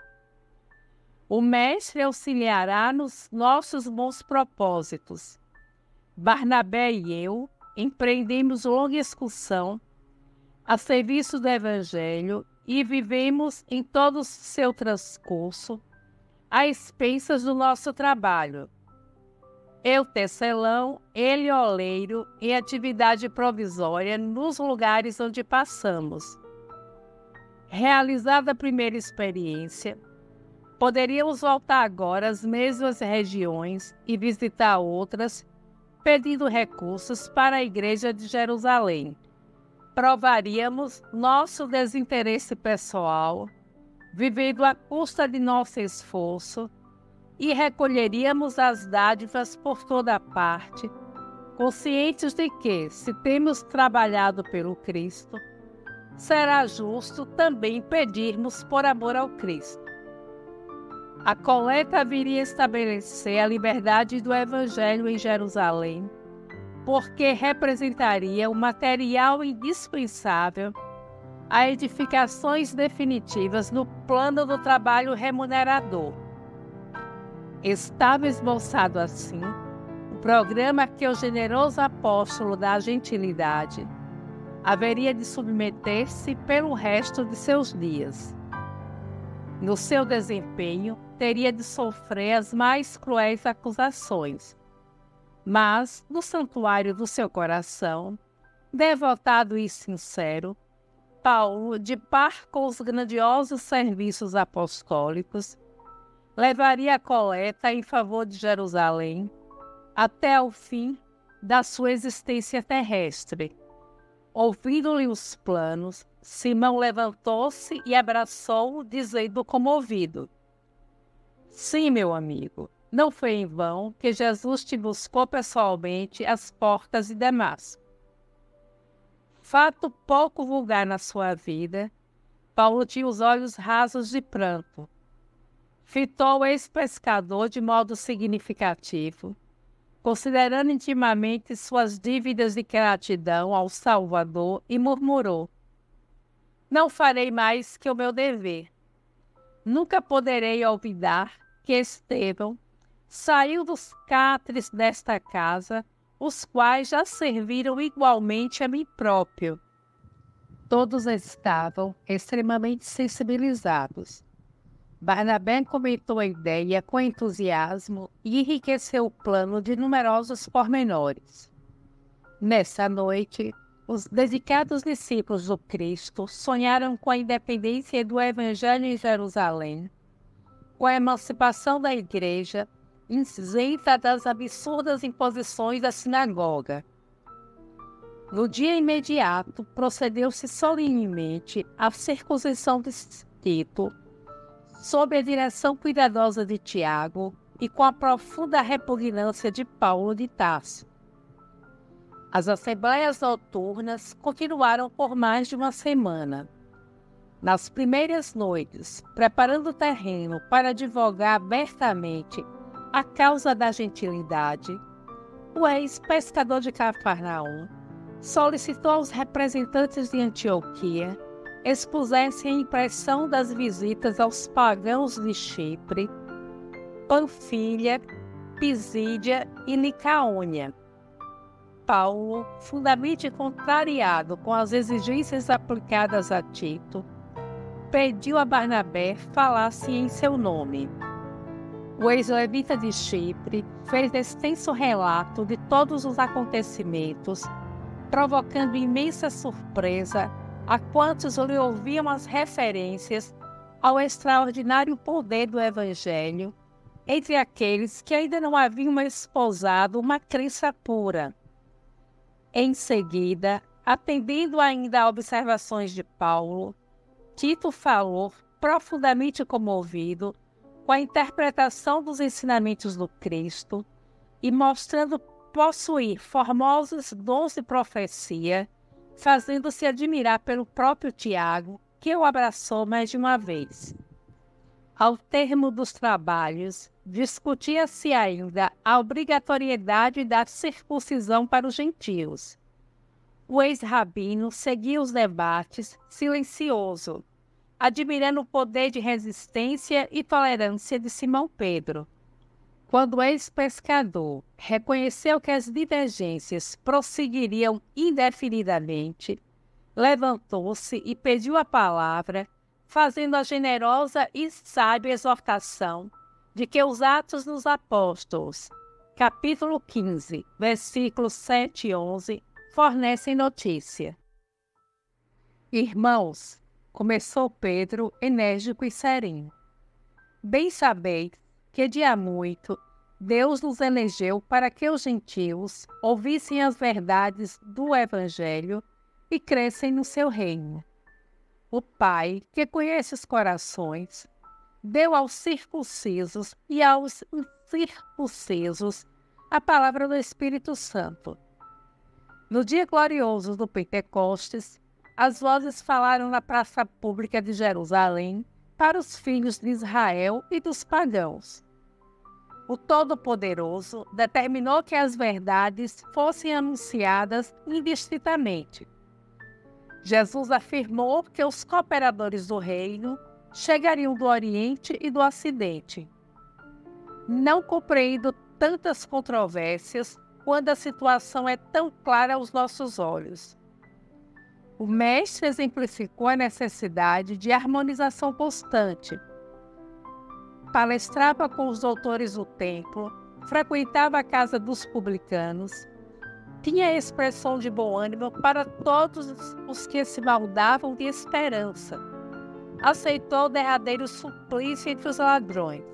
o mestre auxiliará nos nossos bons propósitos. Barnabé e eu empreendemos longa excursão a serviço do Evangelho e vivemos em todo o seu transcurso a expensas do nosso trabalho. Eu tecelão, ele oleiro, em atividade provisória nos lugares onde passamos. Realizada a primeira experiência, poderíamos voltar agora às mesmas regiões e visitar outras, pedindo recursos para a Igreja de Jerusalém. Provaríamos nosso desinteresse pessoal, vivendo à custa de nosso esforço, e recolheríamos as dádivas por toda parte, conscientes de que, se temos trabalhado pelo Cristo, será justo também pedirmos por amor ao Cristo. A coleta viria estabelecer a liberdade do Evangelho em Jerusalém, porque representaria o material indispensável a edificações definitivas no plano do trabalho remunerador. Estava esboçado assim o programa que o generoso apóstolo da gentilidade haveria de submeter-se pelo resto de seus dias. No seu desempenho, teria de sofrer as mais cruéis acusações, mas, no santuário do seu coração, devotado e sincero, Paulo, de par com os grandiosos serviços apostólicos, levaria a coleta em favor de Jerusalém até o fim da sua existência terrestre. Ouvindo-lhe os planos, Simão levantou-se e abraçou-o, dizendo comovido: Sim, meu amigo, não foi em vão que Jesus te buscou pessoalmente às portas de Damasco. Fato pouco vulgar na sua vida, Paulo tinha os olhos rasos de pranto. Fitou o ex-pescador de modo significativo, considerando intimamente suas dívidas de gratidão ao Salvador, e murmurou: Não farei mais que o meu dever. Nunca poderei olvidar que Estevão saiu dos cátares desta casa, os quais já serviram igualmente a mim próprio. Todos estavam extremamente sensibilizados. Barnabé comentou a ideia com entusiasmo e enriqueceu o plano de numerosos pormenores. Nessa noite, os dedicados discípulos do Cristo sonharam com a independência do Evangelho em Jerusalém, com a emancipação da Igreja, isenta das absurdas imposições da sinagoga. No dia imediato, procedeu-se solenemente à circuncisão de Tito, sob a direção cuidadosa de Tiago e com a profunda repugnância de Paulo de Tarso. As assembleias noturnas continuaram por mais de uma semana. Nas primeiras noites, preparando o terreno para advogar abertamente a causa da gentilidade, o ex-pescador de Cafarnaum solicitou aos representantes de Antioquia expusessem a impressão das visitas aos pagãos de Chipre, Panfilha, Pisídia e Licaônia. Paulo, fundamente contrariado com as exigências aplicadas a Tito, pediu a Barnabé falasse em seu nome. O ex-levita de Chipre fez extenso relato de todos os acontecimentos, provocando imensa surpresa a quantos lhe ouviam as referências ao extraordinário poder do Evangelho, entre aqueles que ainda não haviam esposado uma crença pura. Em seguida, atendendo ainda a observações de Paulo, Tito falou, profundamente comovido, com a interpretação dos ensinamentos do Cristo e mostrando possuir formosos dons de profecia, fazendo-se admirar pelo próprio Tiago, que o abraçou mais de uma vez. Ao termo dos trabalhos, discutia-se ainda a obrigatoriedade da circuncisão para os gentios. O ex-rabino seguia os debates, silencioso, admirando o poder de resistência e tolerância de Simão Pedro. Quando o ex-pescador reconheceu que as divergências prosseguiriam indefinidamente, levantou-se e pediu a palavra, fazendo a generosa e sábia exortação de que os Atos dos Apóstolos, capítulo 15, versículos 7 e 11, fornecem notícia. Irmãos, começou Pedro, enérgico e sereno. Bem sabeis que de há muito Deus nos elegeu para que os gentios ouvissem as verdades do Evangelho e crescem no seu reino. O Pai, que conhece os corações, deu aos circuncisos e aos incircuncisos a palavra do Espírito Santo. No dia glorioso do Pentecostes, as vozes falaram na praça pública de Jerusalém para os filhos de Israel e dos pagãos. O Todo-Poderoso determinou que as verdades fossem anunciadas indistintamente. Jesus afirmou que os cooperadores do reino chegariam do Oriente e do Ocidente. Não compreendo tantas controvérsias quando a situação é tão clara aos nossos olhos. O Mestre exemplificou a necessidade de harmonização constante. Palestrava com os doutores do templo, frequentava a casa dos publicanos, tinha expressão de bom ânimo para todos os que se baldavam de esperança. Aceitou o derradeiro suplício entre os ladrões.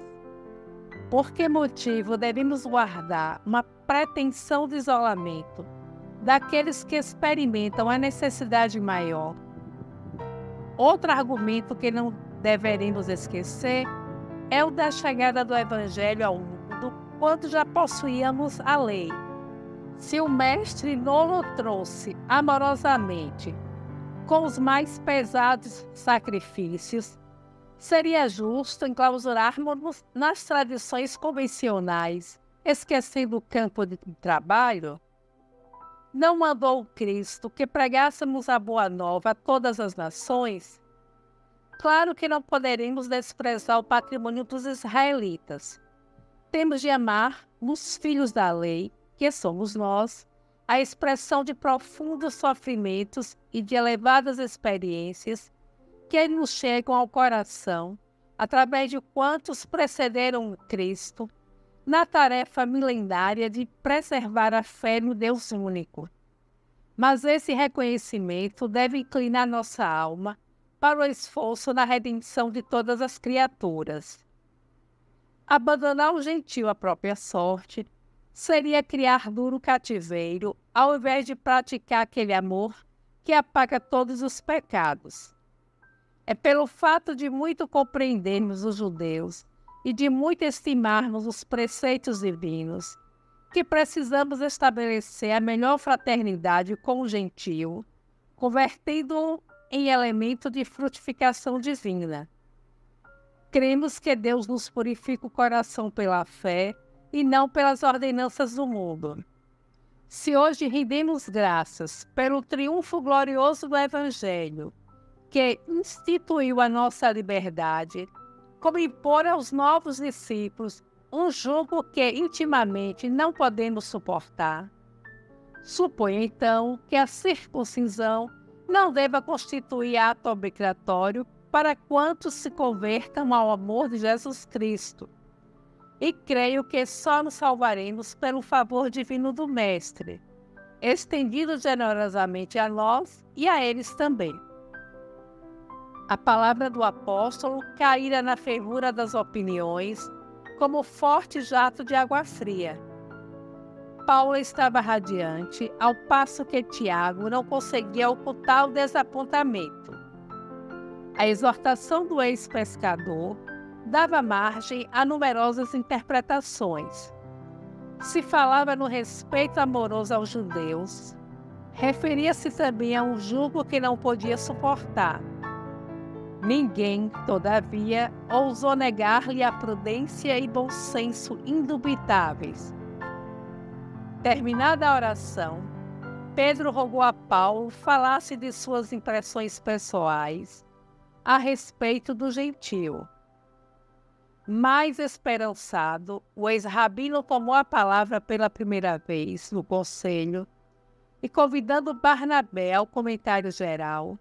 Por que motivo devemos guardar uma pretensão de isolamento daqueles que experimentam a necessidade maior? Outro argumento que não deveremos esquecer é o da chegada do Evangelho ao mundo quando já possuíamos a lei. Se o Mestre não o trouxe amorosamente, com os mais pesados sacrifícios, seria justo enclausurarmos nas tradições convencionais, esquecendo o campo de trabalho? Não mandou Cristo que pregássemos a boa nova a todas as nações? Claro que não poderemos desprezar o patrimônio dos israelitas. Temos de amar os filhos da lei, que somos nós, a expressão de profundos sofrimentos e de elevadas experiências que nos chegam ao coração através de quantos precederam Cristo na tarefa milenária de preservar a fé no Deus único. Mas esse reconhecimento deve inclinar nossa alma para o esforço na redenção de todas as criaturas. Abandonar o gentio à própria sorte seria criar duro cativeiro, ao invés de praticar aquele amor que apaga todos os pecados. É pelo fato de muito compreendermos os judeus e de muito estimarmos os preceitos divinos que precisamos estabelecer a melhor fraternidade com o gentio, convertendo-o em elemento de frutificação divina. Cremos que Deus nos purifica o coração pela fé e não pelas ordenanças do mundo. Se hoje rendemos graças pelo triunfo glorioso do Evangelho, que instituiu a nossa liberdade, como impor aos novos discípulos um jugo que intimamente não podemos suportar, suponho então que a circuncisão não deva constituir ato obrigatório para quantos se convertam ao amor de Jesus Cristo. E creio que só nos salvaremos pelo favor divino do Mestre, estendido generosamente a nós e a eles também. A palavra do apóstolo caíra na fervura das opiniões, como forte jato de água fria. Paulo estava radiante, ao passo que Tiago não conseguia ocultar o desapontamento. A exortação do ex-pescador dava margem a numerosas interpretações. Se falava no respeito amoroso aos judeus, referia-se também a um jugo que não podia suportar. Ninguém, todavia, ousou negar-lhe a prudência e bom senso indubitáveis. Terminada a oração, Pedro rogou a Paulo falasse de suas impressões pessoais a respeito do gentio. Mais esperançado, o ex-rabino tomou a palavra pela primeira vez no conselho e, convidando Barnabé ao comentário geral,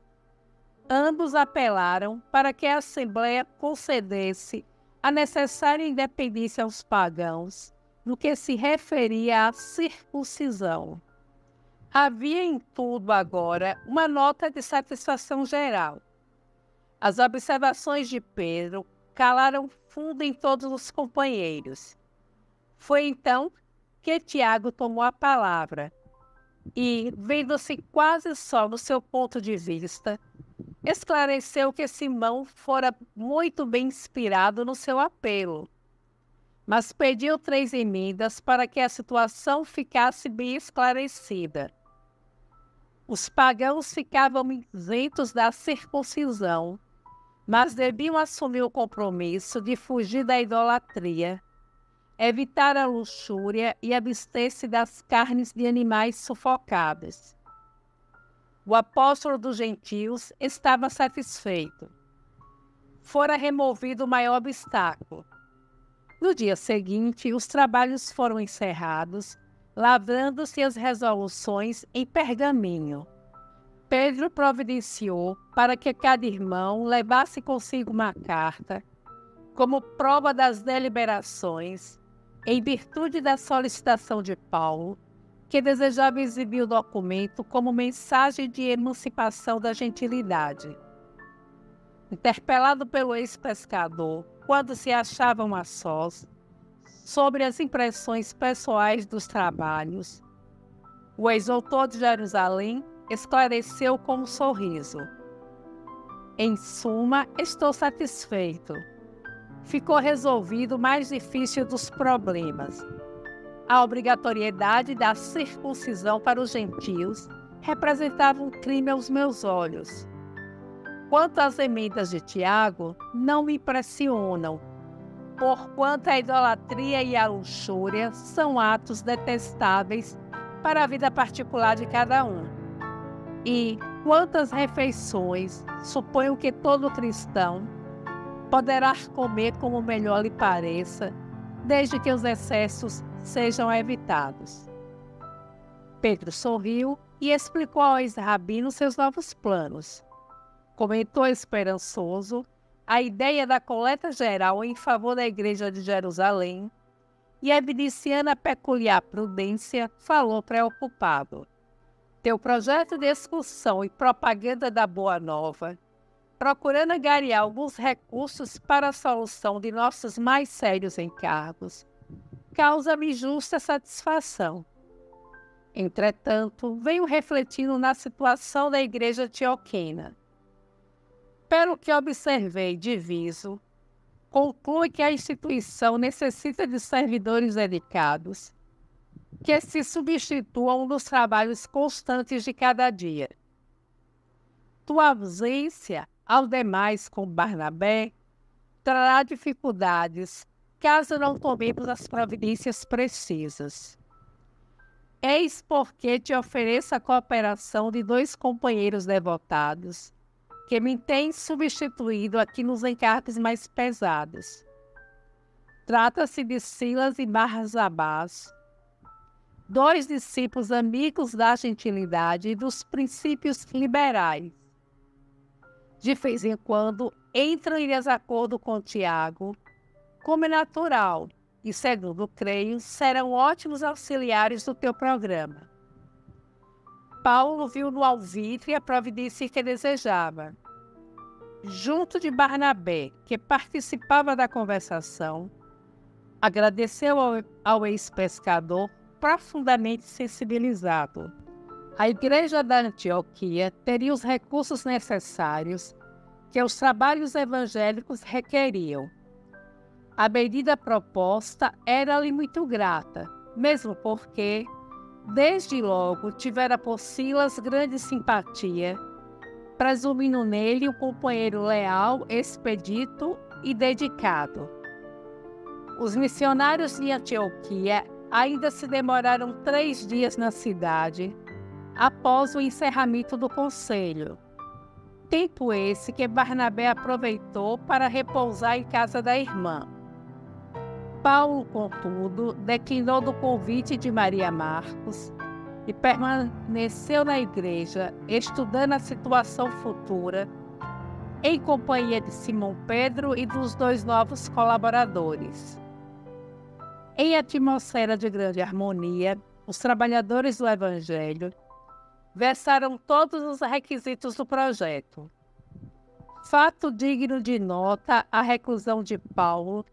ambos apelaram para que a Assembleia concedesse a necessária independência aos pagãos no que se referia à circuncisão. Havia em tudo agora uma nota de satisfação geral. As observações de Pedro calaram fundo em todos os companheiros. Foi então que Tiago tomou a palavra e, vendo-se quase só no seu ponto de vista, esclareceu que Simão fora muito bem inspirado no seu apelo, mas pediu 3 emendas para que a situação ficasse bem esclarecida. Os pagãos ficavam isentos da circuncisão, mas deviam assumir o compromisso de fugir da idolatria, evitar a luxúria e abster-se das carnes de animais sufocados. O apóstolo dos gentios estava satisfeito. Fora removido o maior obstáculo. No dia seguinte, os trabalhos foram encerrados, lavrando-se as resoluções em pergaminho. Pedro providenciou para que cada irmão levasse consigo uma carta, como prova das deliberações, em virtude da solicitação de Paulo, que desejava exibir o documento como mensagem de emancipação da gentilidade. Interpelado pelo ex-pescador, quando se achavam a sós, sobre as impressões pessoais dos trabalhos, o ex-autor de Jerusalém esclareceu com um sorriso: em suma, estou satisfeito. Ficou resolvido o mais difícil dos problemas. A obrigatoriedade da circuncisão para os gentios representava um crime aos meus olhos. Quanto às emendas de Tiago, não me impressionam, porquanto a idolatria e a luxúria são atos detestáveis para a vida particular de cada um. E, quanto às refeições, suponho que todo cristão poderá comer como melhor lhe pareça, desde que os excessos sejam evitados. Pedro sorriu e explicou ao ex-rabino seus novos planos. Comentou esperançoso a ideia da coleta geral em favor da Igreja de Jerusalém e, evidenciando a peculiar prudência, falou preocupado: teu projeto de excursão e propaganda da Boa Nova, procurando angariar alguns recursos para a solução de nossos mais sérios encargos, causa-me justa satisfação. Entretanto, venho refletindo na situação da Igreja antioquena. Pelo que observei de viso, conclui que a instituição necessita de servidores dedicados, que se substituam nos trabalhos constantes de cada dia. Tua ausência, ao demais com Barnabé, trará dificuldades, caso não tomemos as providências precisas. Eis porque te ofereço a cooperação de 2 companheiros devotados, que me têm substituído aqui nos encargos mais pesados. Trata-se de Silas e Barsabás, 2 discípulos amigos da gentilidade e dos princípios liberais. De vez em quando entram em desacordo com Tiago, como é natural, e segundo creio, serão ótimos auxiliares do teu programa. Paulo viu no alvitre a providência que desejava. Junto de Barnabé, que participava da conversação, agradeceu ao ex-pescador, profundamente sensibilizado. A Igreja da Antioquia teria os recursos necessários que os trabalhos evangélicos requeriam. A medida proposta era-lhe muito grata, mesmo porque, desde logo, tivera por Silas grande simpatia, presumindo nele um companheiro leal, expedito e dedicado. Os missionários de Antioquia ainda se demoraram 3 dias na cidade, após o encerramento do conselho. Tempo esse que Barnabé aproveitou para repousar em casa da irmã. Paulo, contudo, declinou do convite de Maria Marcos e permaneceu na igreja, estudando a situação futura, em companhia de Simão Pedro e dos 2 novos colaboradores. Em atmosfera de grande harmonia, os trabalhadores do Evangelho versaram todos os requisitos do projeto. Fato digno de nota a reclusão de Paulo,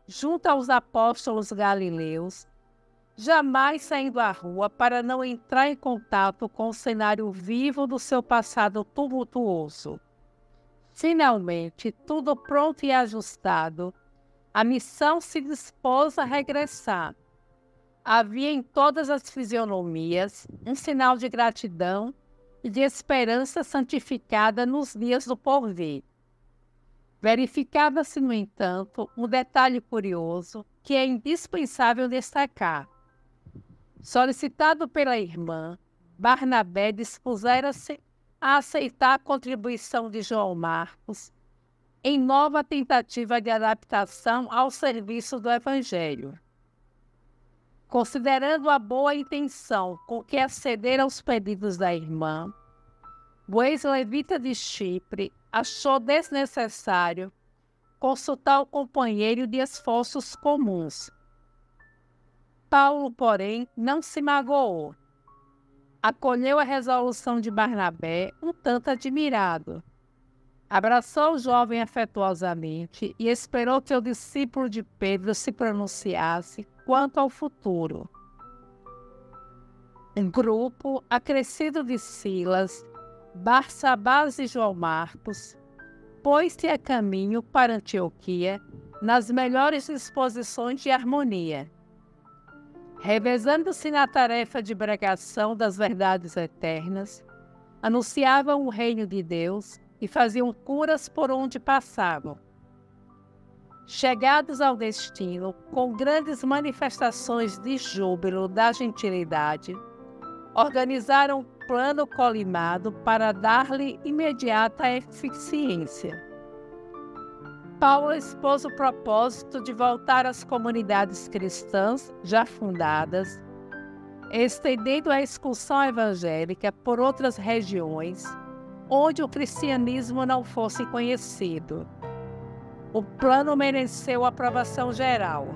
junto aos apóstolos galileus, jamais saindo à rua para não entrar em contato com o cenário vivo do seu passado tumultuoso. Finalmente, tudo pronto e ajustado, a missão se dispôs a regressar. Havia em todas as fisionomias um sinal de gratidão e de esperança santificada nos dias do porvir. Verificava-se, no entanto, um detalhe curioso que é indispensável destacar. Solicitado pela irmã, Barnabé dispusera-se a aceitar a contribuição de João Marcos em nova tentativa de adaptação ao serviço do Evangelho. Considerando a boa intenção com que aceder aos pedidos da irmã, o ex-levita de Chipre achou desnecessário consultar o companheiro de esforços comuns. Paulo, porém, não se magoou. Acolheu a resolução de Barnabé um tanto admirado. Abraçou o jovem afetuosamente e esperou que o discípulo de Pedro se pronunciasse quanto ao futuro. Um grupo acrescido de Silas, Barsabás e João Marcos pôs-se a caminho para Antioquia nas melhores disposições de harmonia. Revezando-se na tarefa de pregação das verdades eternas, anunciavam o reino de Deus e faziam curas por onde passavam. Chegados ao destino, com grandes manifestações de júbilo da gentilidade, organizaram um plano colimado para dar-lhe imediata eficiência. Paulo expôs o propósito de voltar às comunidades cristãs já fundadas, estendendo a excursão evangélica por outras regiões onde o cristianismo não fosse conhecido. O plano mereceu aprovação geral.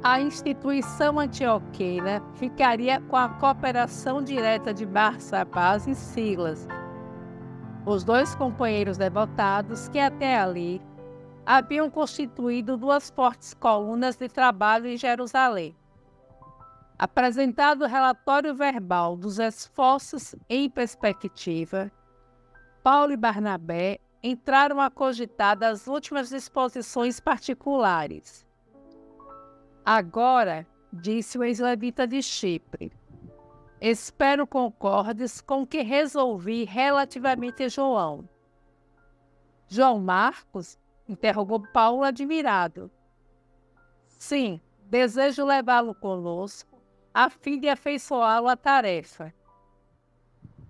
A instituição antioqueira ficaria com a cooperação direta de Barsabás e Silas, os dois companheiros devotados que até ali haviam constituído duas fortes colunas de trabalho em Jerusalém. Apresentado o relatório verbal dos esforços em perspectiva, Paulo e Barnabé entraram a cogitar das últimas disposições particulares. Agora, disse o ex-levita de Chipre, espero concordes com o que resolvi relativamente a João. João Marcos? Interrogou Paulo admirado. Sim, desejo levá-lo conosco, a fim de afeiçoá-lo à tarefa.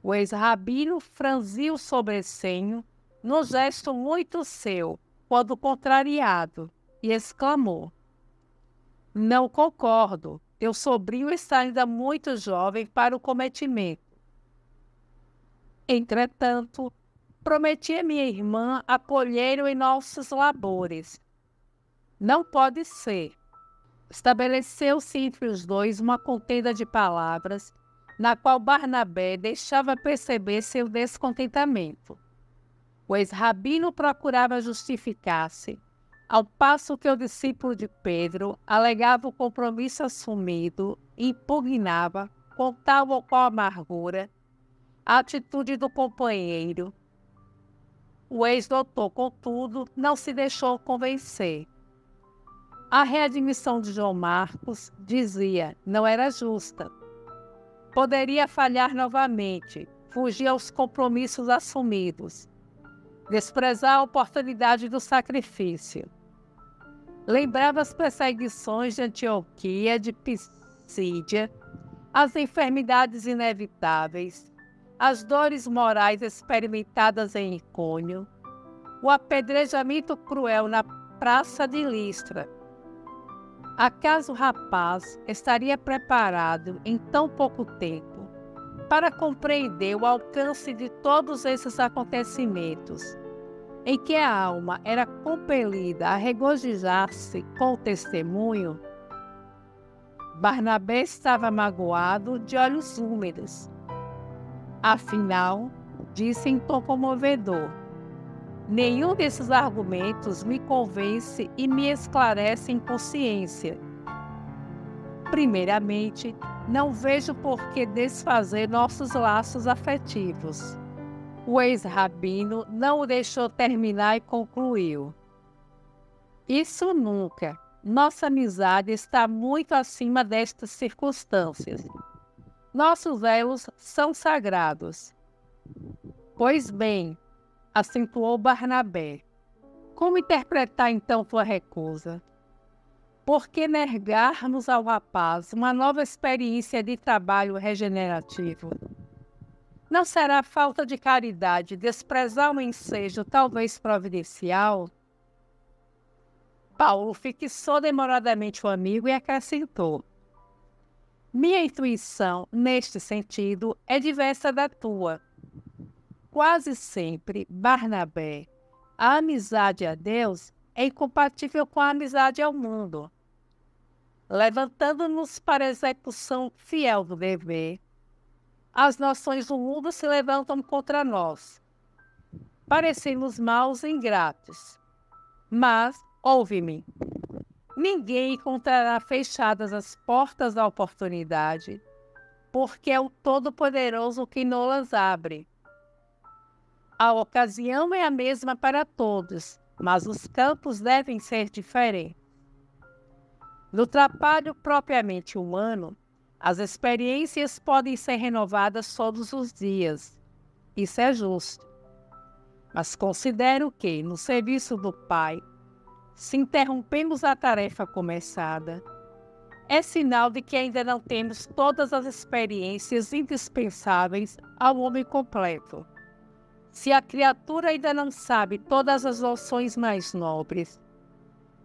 O ex-rabino franziu o sobrecenho, num gesto muito seu, quando contrariado, e exclamou: não concordo, teu sobrinho está ainda muito jovem para o cometimento. Entretanto, prometi a minha irmã acolher-o em nossos labores. Não pode ser. Estabeleceu-se entre os dois uma contenda de palavras, na qual Barnabé deixava perceber seu descontentamento. O ex-rabino procurava justificar-se, ao passo que o discípulo de Pedro alegava o compromisso assumido e impugnava, com tal ou qual amargura, a atitude do companheiro. O ex-doutor, contudo, não se deixou convencer. A readmissão de João Marcos, dizia, não era justa. Poderia falhar novamente, fugir aos compromissos assumidos, desprezar a oportunidade do sacrifício. Lembrava as perseguições de Antioquia, de Pisídia, as enfermidades inevitáveis, as dores morais experimentadas em Icônio, o apedrejamento cruel na praça de Listra. Acaso o rapaz estaria preparado em tão pouco tempo para compreender o alcance de todos esses acontecimentos, em que a alma era compelida a regozijar-se com o testemunho? Barnabé estava magoado, de olhos úmidos. Afinal, disse em tom comovedor: Nenhum desses argumentos me convence e me esclarece em consciência. Primeiramente, não vejo por que desfazer nossos laços afetivos. O ex-rabino não o deixou terminar e concluiu: isso nunca. Nossa amizade está muito acima destas circunstâncias. Nossos elos são sagrados. Pois bem, acentuou Barnabé, como interpretar então tua recusa? Por que negarmos ao rapaz uma nova experiência de trabalho regenerativo? Não será falta de caridade desprezar um ensejo talvez providencial? Paulo fixou demoradamente o amigo e acrescentou: minha intuição, neste sentido, é diversa da tua. Quase sempre, Barnabé, a amizade a Deus é incompatível com a amizade ao mundo. Levantando-nos para a execução fiel do dever, as nações do mundo se levantam contra nós. Parecemos maus e ingratos. Mas, ouve-me, ninguém encontrará fechadas as portas da oportunidade, porque é o Todo-Poderoso que nos abre. A ocasião é a mesma para todos, mas os campos devem ser diferentes. No trabalho propriamente humano, as experiências podem ser renovadas todos os dias. Isso é justo. Mas considero que, no serviço do Pai, se interrompemos a tarefa começada, é sinal de que ainda não temos todas as experiências indispensáveis ao homem completo. Se a criatura ainda não sabe todas as noções mais nobres,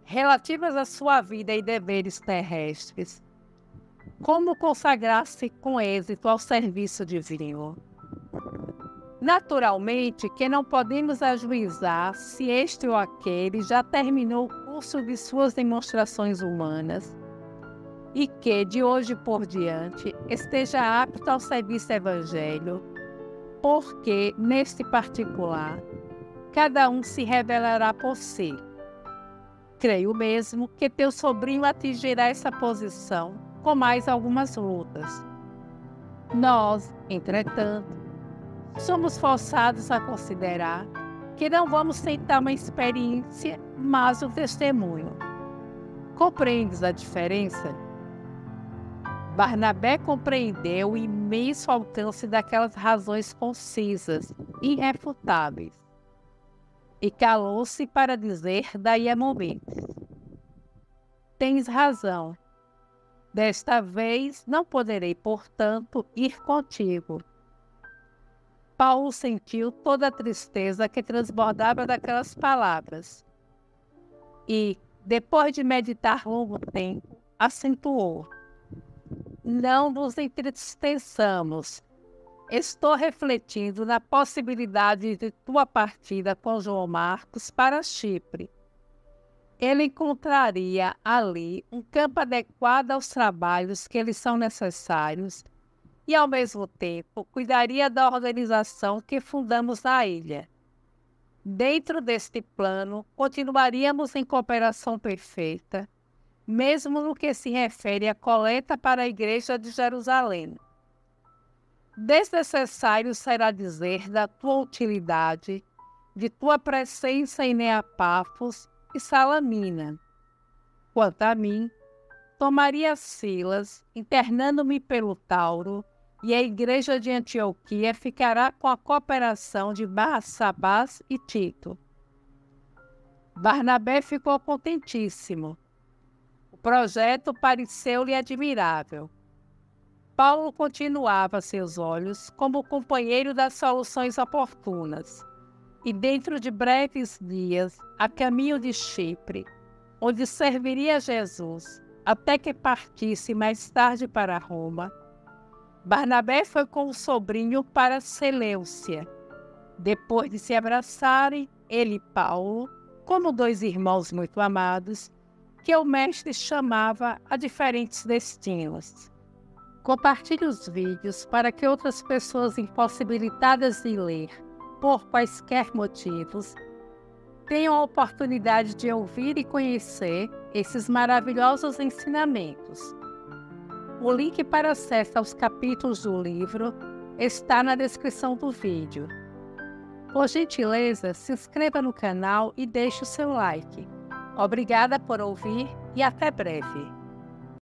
relativas à sua vida e deveres terrestres, como consagrar-se com êxito ao serviço divino? Naturalmente que não podemos ajuizar se este ou aquele já terminou o curso de suas demonstrações humanas e que, de hoje por diante, esteja apto ao serviço evangelho, porque, neste particular, cada um se revelará por si. Creio mesmo que teu sobrinho atingirá essa posição com mais algumas lutas. Nós, entretanto, somos forçados a considerar que não vamos tentar uma experiência, mas um testemunho. Compreendes a diferença? Barnabé compreendeu o imenso alcance daquelas razões concisas, irrefutáveis, e calou-se para dizer daí a momentos: tens razão. Desta vez não poderei, portanto, ir contigo. Paulo sentiu toda a tristeza que transbordava daquelas palavras e, depois de meditar longo tempo, acentuou: não nos entristeçamos. Estou refletindo na possibilidade de tua partida com João Marcos para Chipre. Ele encontraria ali um campo adequado aos trabalhos que lhes são necessários e, ao mesmo tempo, cuidaria da organização que fundamos na ilha. Dentro deste plano, continuaríamos em cooperação perfeita, mesmo no que se refere à coleta para a Igreja de Jerusalém. Desnecessário será dizer da tua utilidade, de tua presença em Neapafos e Salamina. Quanto a mim, tomaria Silas, internando-me pelo Tauro, e a Igreja de Antioquia ficará com a cooperação de Barsabás e Tito. Barnabé ficou contentíssimo. O projeto pareceu-lhe admirável. Paulo continuava a seus olhos como companheiro das soluções oportunas, e dentro de breves dias, a caminho de Chipre, onde serviria Jesus, até que partisse mais tarde para Roma, Barnabé foi com o sobrinho para Seleucia. Depois de se abraçarem, ele e Paulo, como dois irmãos muito amados, que o mestre chamava a diferentes destinos. Compartilhe os vídeos para que outras pessoas impossibilitadas de ler, por quaisquer motivos, tenham a oportunidade de ouvir e conhecer esses maravilhosos ensinamentos. O link para acesso aos capítulos do livro está na descrição do vídeo. Por gentileza, se inscreva no canal e deixe o seu like. Obrigada por ouvir e até breve.